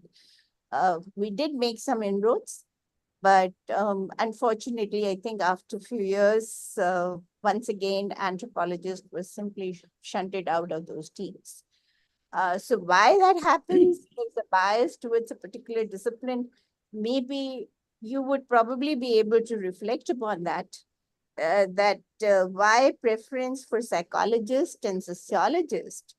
We did make some inroads, but unfortunately, I think after a few years, once again, anthropologists were simply shunted out of those teams. So why that happens, there's a bias towards a particular discipline. Maybe you would probably be able to reflect upon that, why preference for psychologists and sociologists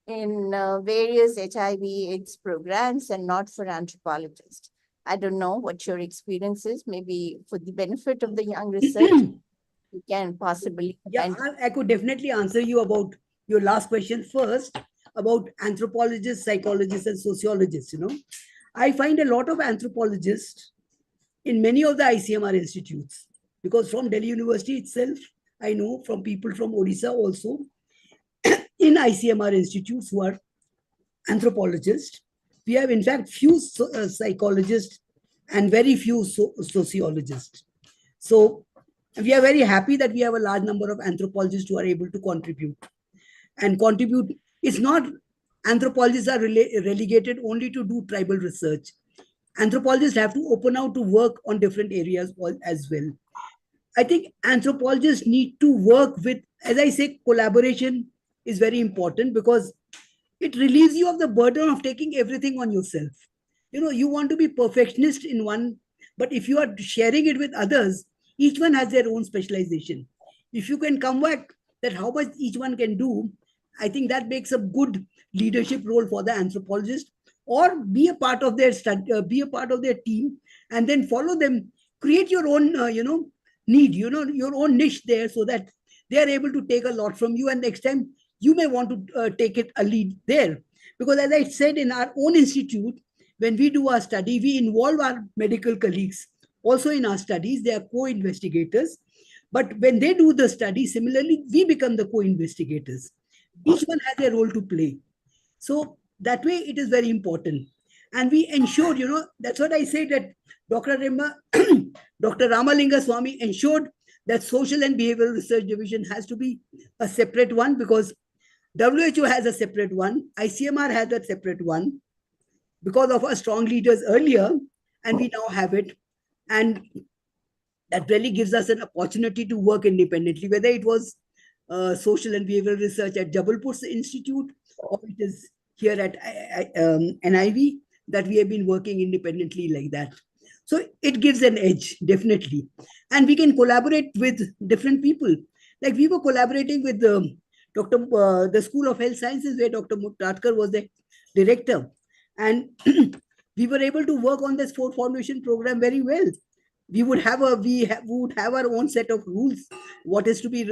in various HIV/AIDS programs and not for anthropologists. I don't know what your experience is. Maybe for the benefit of the young research, you can possibly Yeah, comment. I could definitely answer you about your last question first about anthropologists, psychologists, and sociologists. I find a lot of anthropologists in many of the ICMR institutes, because from Delhi University itself, I know from people from Odisha also in ICMR institutes who are anthropologists. We have, in fact, few psychologists and very few sociologists. So we are very happy that we have a large number of anthropologists who are able to contribute. And contribute, it's not anthropologists are relegated only to do tribal research. Anthropologists have to open out to work on different areas as well. I think anthropologists need to work with, as I say, collaboration is very important because it relieves you of the burden of taking everything on yourself. You want to be perfectionist in one, but if you are sharing it with others, each one has their own specialization. If you can come back that how much each one can do, I think that makes a good leadership role for the anthropologist, or be a part of their study, be a part of their team, and then follow them. Create your own, need, your own niche there, so that they are able to take a lot from you, and next time you may want to take it a lead there. Because as I said, in our own institute, when we do our study, we involve our medical colleagues also in our studies. They are co-investigators. But when they do the study, similarly, we become the co-investigators. Each one has a role to play. So that way, it is very important. And we ensure, that's what I say, that Dr. Dr. Ramalinga Swami ensured that social and behavioral research division has to be a separate one, because WHO has a separate one, ICMR has a separate one, because of our strong leaders earlier, and we now have it. And that really gives us an opportunity to work independently, whether it was social and behavioral research at Jabalpur Institute, or it is here at NIV, that we have been working independently like that. So it gives an edge, definitely. And we can collaborate with different people. Like we were collaborating with the School of Health Sciences, where Dr. Mutatkar was the director. And we were able to work on this Ford Foundation program very well. We would have our own set of rules, what is to be,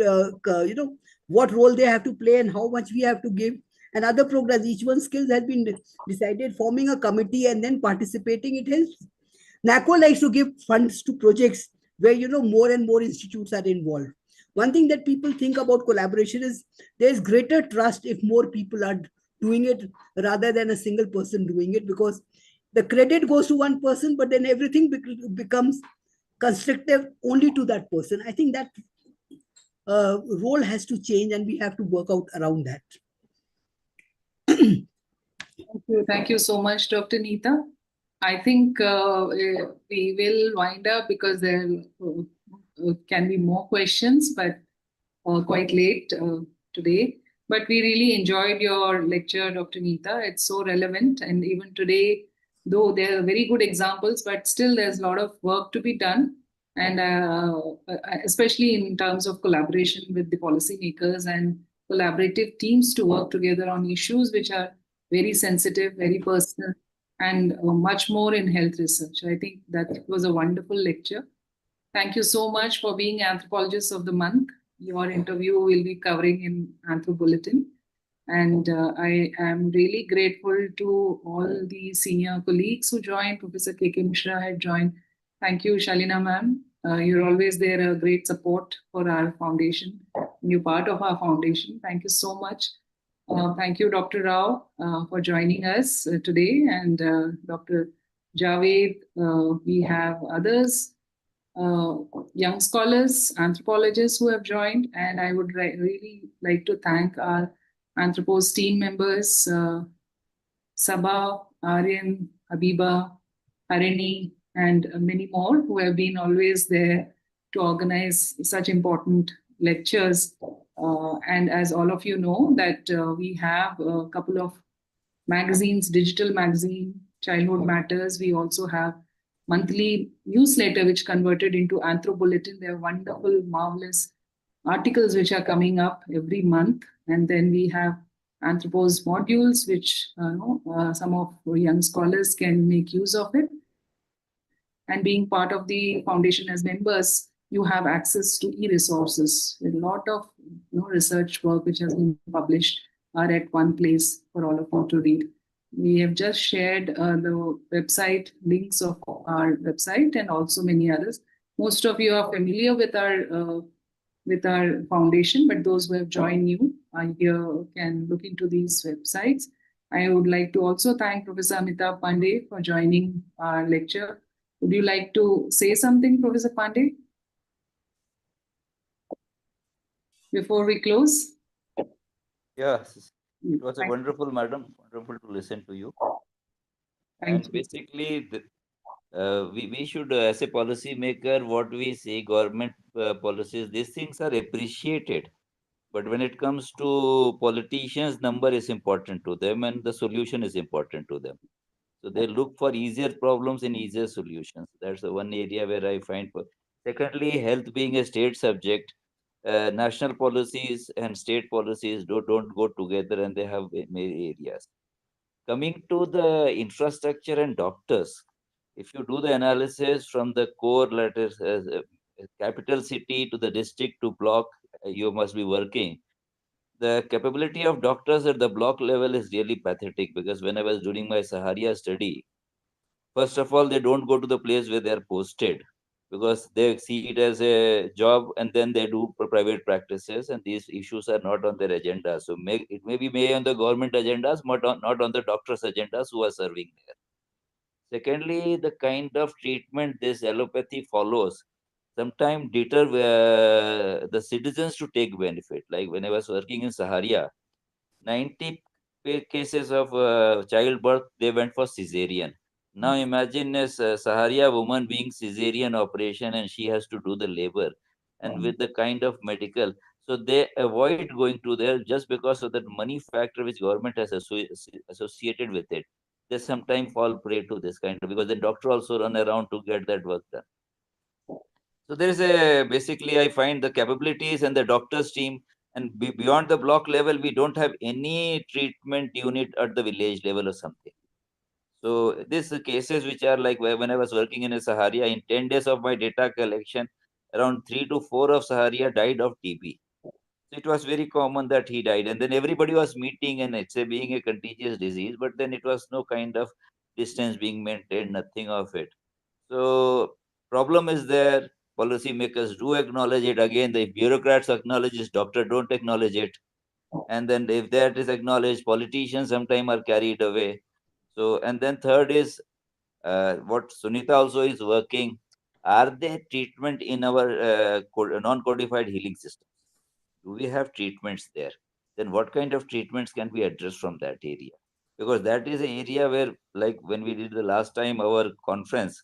what role they have to play and how much we have to give. And other programs, each one's skills has been decided, forming a committee and then participating. It helps. NACO likes to give funds to projects where, more and more institutes are involved. One thing that people think about collaboration is there's greater trust if more people are doing it rather than a single person doing it, because the credit goes to one person, but then everything becomes constructive only to that person. I think that role has to change, and we have to work out around that. Thank you so much, Dr. Nita. I think we will wind up because there can be more questions, but quite late today. But we really enjoyed your lecture, Dr. Nita. It's so relevant. And even today, though there are very good examples, but still there's a lot of work to be done. And especially in terms of collaboration with the policymakers and collaborative teams to work together on issues which are very sensitive, very personal, and much more in health research. I think that was a wonderful lecture. Thank you so much for being Anthropologist of the Month. Your interview will be covering in Anthro Bulletin. And I am really grateful to all the senior colleagues who joined. Professor K.K. Mishra had joined, Thank you, Shalina ma'am. You're always there, a great support for our foundation. You're part of our foundation. Thank you so much. Thank you, Dr. Rao, for joining us today, and Dr. Javed. We have others, uh, young scholars, anthropologists who have joined, and I would really like to thank our Anthropos team members, Sabah, Aryan, Habiba, Harini, and many more who have been always there to organize such important lectures. And as all of you know, that we have a couple of magazines, digital magazine, Childhood Matters. We also have monthly newsletter which converted into Anthro Bulletin. They are wonderful, marvelous articles which are coming up every month. And then we have Anthropos modules, which some of young scholars can make use of it. And being part of the foundation as members, you have access to e-resources. A lot of research work which has been published are at one place for all of you to read. We have just shared the website links of our website and also many others. Most of you are familiar with our foundation, but those who have joined new here can look into these websites. I would like to also thank Professor Amitabh Pandey for joining our lecture. Would you like to say something, Professor Pandey, before we close? Yes, it was a Thank wonderful, madam, wonderful to listen to you. thank And you. basically, we should, as a policy maker, what we say, government policies, these things are appreciated. But when it comes to politicians, number is important to them and the solution is important to them. So they look for easier problems and easier solutions. That's the one area where I find. Secondly, health being a state subject, national policies and state policies don't go together and they have many areas. Coming to the infrastructure and doctors, if you do the analysis from the core letters, capital city to the district to block, you must be working. The capability of doctors at the block level is really pathetic because when I was doing my Saharia study, first of all, they don't go to the place where they are posted because they see it as a job and then they do private practices and these issues are not on their agenda. So it may on the government agendas, but not on the doctors' agendas who are serving there. Secondly, the kind of treatment this allopathy follows sometimes deter the citizens to take benefit. Like when I was working in Saharia, 90 cases of childbirth, they went for cesarean. Now imagine a Saharia woman being cesarean operation and she has to do the labor and with the kind of medical. So they avoid going to there just because of that money factor which government has associated with it. They sometimes fall prey to this kind of, because the doctor also run around to get that work done. So there is a, basically I find the capabilities and the doctor's team and beyond the block level, we don't have any treatment unit at the village level or something. So these cases which are like when I was working in a Saharia, in 10 days of my data collection, around 3 to 4 of Saharia died of TB. So it was very common that he died. And then everybody was meeting and it's a being a contagious disease, but then it was no kind of distance being maintained, nothing of it. So problem is there. Policymakers do acknowledge it. Again, the bureaucrats acknowledge it, doctor don't acknowledge it. And then if that is acknowledged, politicians sometimes are carried away. So, and then third is what Sunita also is working. Are there treatment in our non-codified healing systems? Do we have treatments there? Then what kind of treatments can be addressed from that area? Because that is an area where, like when we did the last time our conference,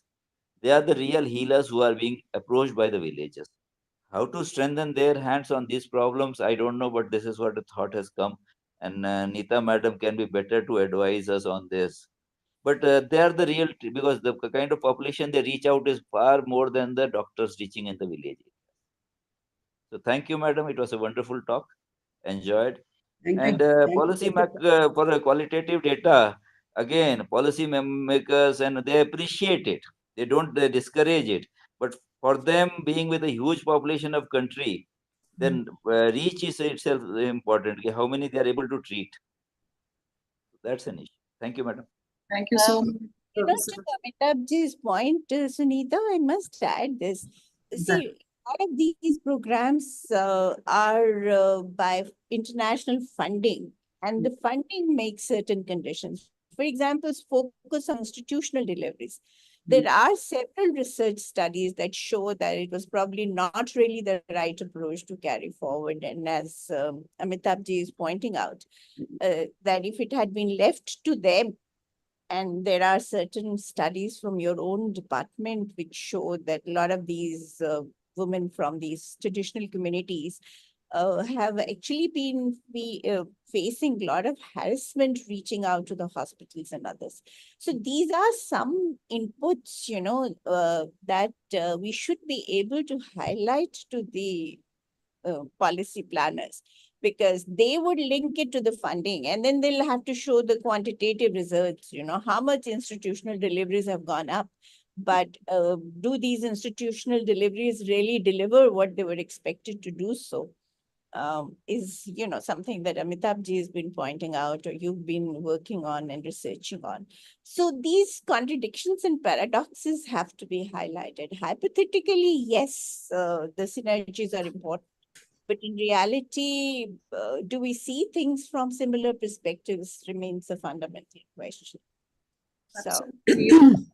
they are the real healers who are being approached by the villagers. How to strengthen their hands on these problems, I don't know, but this is what the thought has come. And Nita madam can be better to advise us on this. But they are the real, because the kind of population they reach out is far more than the doctors reaching in the village. So thank you, madam. It was a wonderful talk. Enjoyed. Thank And you. Thank policy you. for the qualitative data, again, policy makers and they appreciate it. They don't discourage it. But for them, being with a huge population of country, then reach is itself important. How many they are able to treat. That's an issue. Thank you, madam. Thank you so much. Professor. to Amitabhji's point, Sunita, I must add this. See, a lot of these programs are by international funding, and the funding makes certain conditions. For example, focus on institutional deliveries. There are several research studies that show that it was probably not really the right approach to carry forward. And as Amitabhji is pointing out, that if it had been left to them, and there are certain studies from your own department which show that a lot of these women from these traditional communities have actually been facing a lot of harassment reaching out to the hospitals and others. So these are some inputs, that we should be able to highlight to the policy planners, because they would link it to the funding, and then they'll have to show the quantitative results, how much institutional deliveries have gone up. But do these institutional deliveries really deliver what they were expected to do so? Is something that Amitabhji has been pointing out, or you've been working on and researching on. So these contradictions and paradoxes have to be highlighted. Hypothetically, yes, the synergies are important. But in reality, do we see things from similar perspectives remains a fundamental question. So, Absolutely.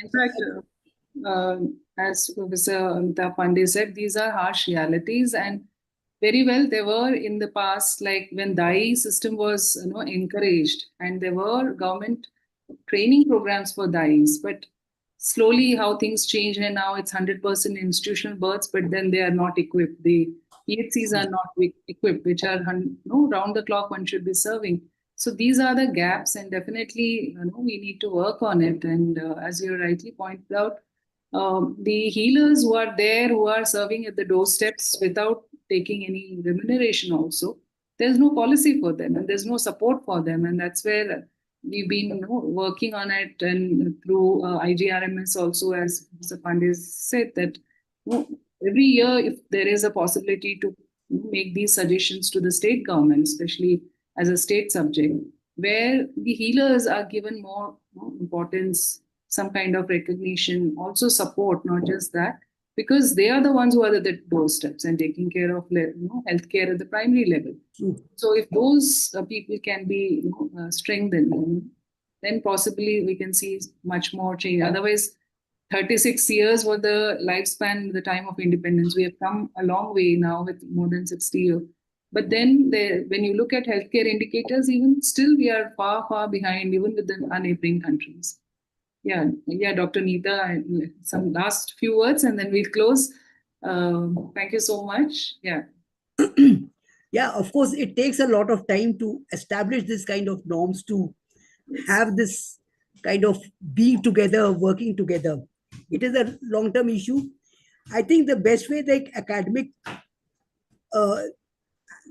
In fact, as Professor Amita Pandey said, these are harsh realities, and very well they were in the past, like when DAI system was encouraged, and there were government training programs for DAIs, but slowly how things change, and now it's 100% institutional births, but then they are not equipped. The EHCs are not equipped, which are round the clock one should be serving. So these are the gaps, and definitely we need to work on it. And as you rightly pointed out, the healers who are there, who are serving at the doorsteps without taking any remuneration also, there's no policy for them and there's no support for them. And that's where we've been working on it, and through IGRMS also, as Mr. Pandey said, that every year, if there is a possibility to make these suggestions to the state government, especially as a state subject, where the healers are given more importance, some kind of recognition, also support, not just that, because they are the ones who are at the doorsteps and taking care of healthcare at the primary level. So if those people can be strengthened, then possibly we can see much more change. Otherwise, 36 years was the lifespan, the time of independence. We have come a long way now with more than 60 years. But then when you look at healthcare indicators, even still we are far, far behind, even with the neighboring countries. Yeah, Dr. Nita, some last few words and then we'll close. Thank you so much. Yeah. Yeah, of course, it takes a lot of time to establish this kind of norms, to have this kind of being together, working together. It is a long-term issue. I think the best way, like academic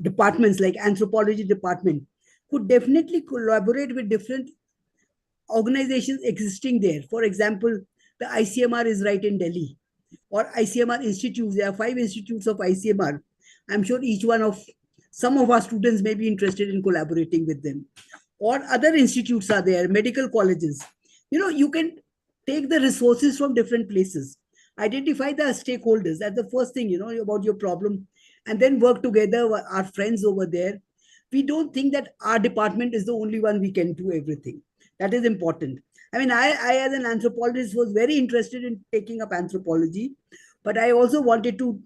departments, like anthropology department, could definitely collaborate with different organizations existing there. For example, the ICMR is right in Delhi, or ICMR institutes. There are 5 institutes of ICMR. I'm sure each one of some of our students may be interested in collaborating with them. Or other institutes are there, medical colleges. You can take the resources from different places, identify the stakeholders. That's the first thing, about your problem, and then work together with our friends over there. We don't think that our department is the only one we can do everything. That is important. I mean, I as an anthropologist was very interested in taking up anthropology, but I also wanted to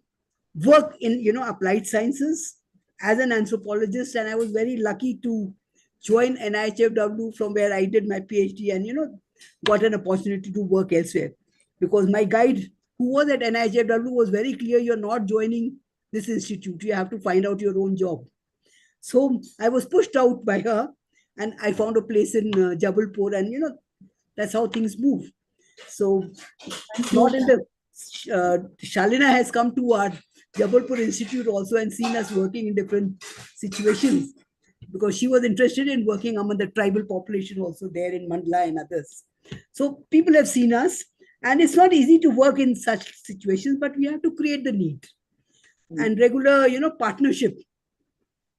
work in, applied sciences as an anthropologist. And I was very lucky to join NIHFW, from where I did my PhD, and, got an opportunity to work elsewhere. Because my guide, who was at NIHFW, was very clear: you're not joining this institute. You have to find out your own job. So I was pushed out by her, and I found a place in Jabalpur, and that's how things move. So not in the Shalina has come to our Jabalpur Institute also and seen us working in different situations, because she was interested in working among the tribal population also there in Mandla and others. So people have seen us, and it's not easy to work in such situations, but we have to create the need. And regular, partnership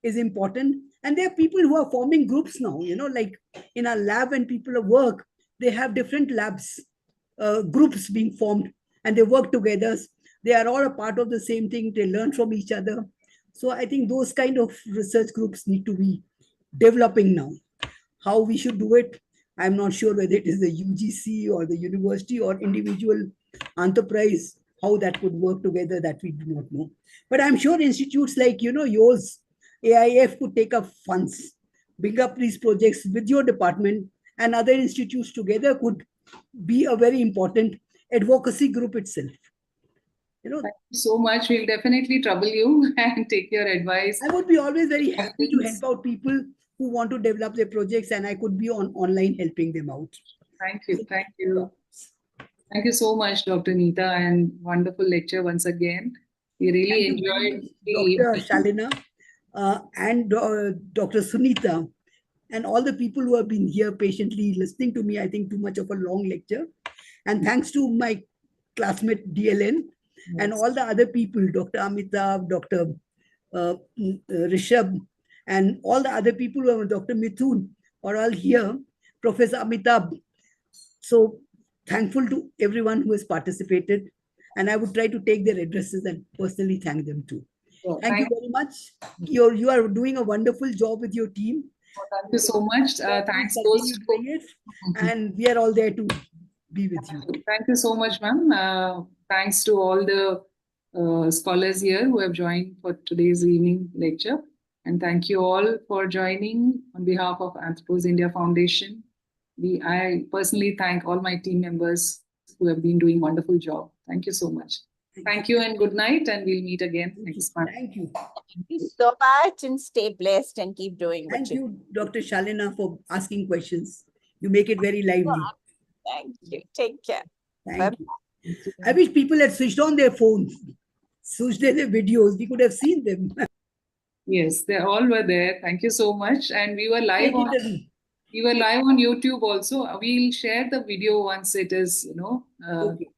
is important. And there are people who are forming groups now, like in our lab, when people work, they have different labs, groups being formed, and they work together. They are all a part of the same thing. They learn from each other. So I think those kind of research groups need to be developing now. How we should do it, I'm not sure whether it is the UGC or the university or individual enterprise, how that could work together, that we do not know. But I'm sure institutes like, yours, AIF, could take up funds, bring up these projects with your department, and other institutes together could be a very important advocacy group itself. Thank you so much. We'll definitely trouble you and take your advice. I would be always very happy to help out people who want to develop their projects, and I could be online helping them out. Thank you. Thank you. Thank you so much, Dr. Nita, and wonderful lecture once again. We really enjoyed Dr. Shalina and Dr. Sunita, and all the people who have been here patiently listening to me. I think too much of a long lecture. And thanks to my classmate DLN, yes, and all the other people, Dr. Amitabh, Dr. Rishabh, and all the other people who are Dr. Mithun are all here, Professor Amitabh. So thankful to everyone who has participated. And I would try to take their addresses and personally thank them too. Thank you very much. You are doing a wonderful job with your team. Thank you so much. Thanks goes to it, and we are all there to be with you. Thank you so much, ma'am. Thanks to all the scholars here who have joined for today's evening lecture. And thank you all for joining on behalf of Anthropos India Foundation. I personally thank all my team members who have been doing a wonderful job. Thank you so much. Thank you and good night, and we'll meet again next month. Thank you. Thank you so much, and stay blessed and keep doing what Thank you, Dr. Shalina, for asking questions. You make it very lively. Thank you. Take care. Thank you. I wish people had switched on their phones, switched their videos. We could have seen them. Yes, they all were there. Thank you so much. And we were live on YouTube also. We'll share the video once it is, Okay.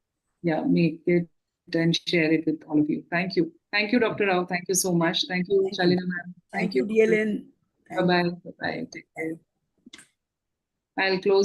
Yeah, make it and share it with all of you. Thank you. Thank you, Dr. Rao. Thank you so much. Thank you, Shalina ma'am. Thank you, DLN. Bye-bye. Bye-bye. Take care. I'll close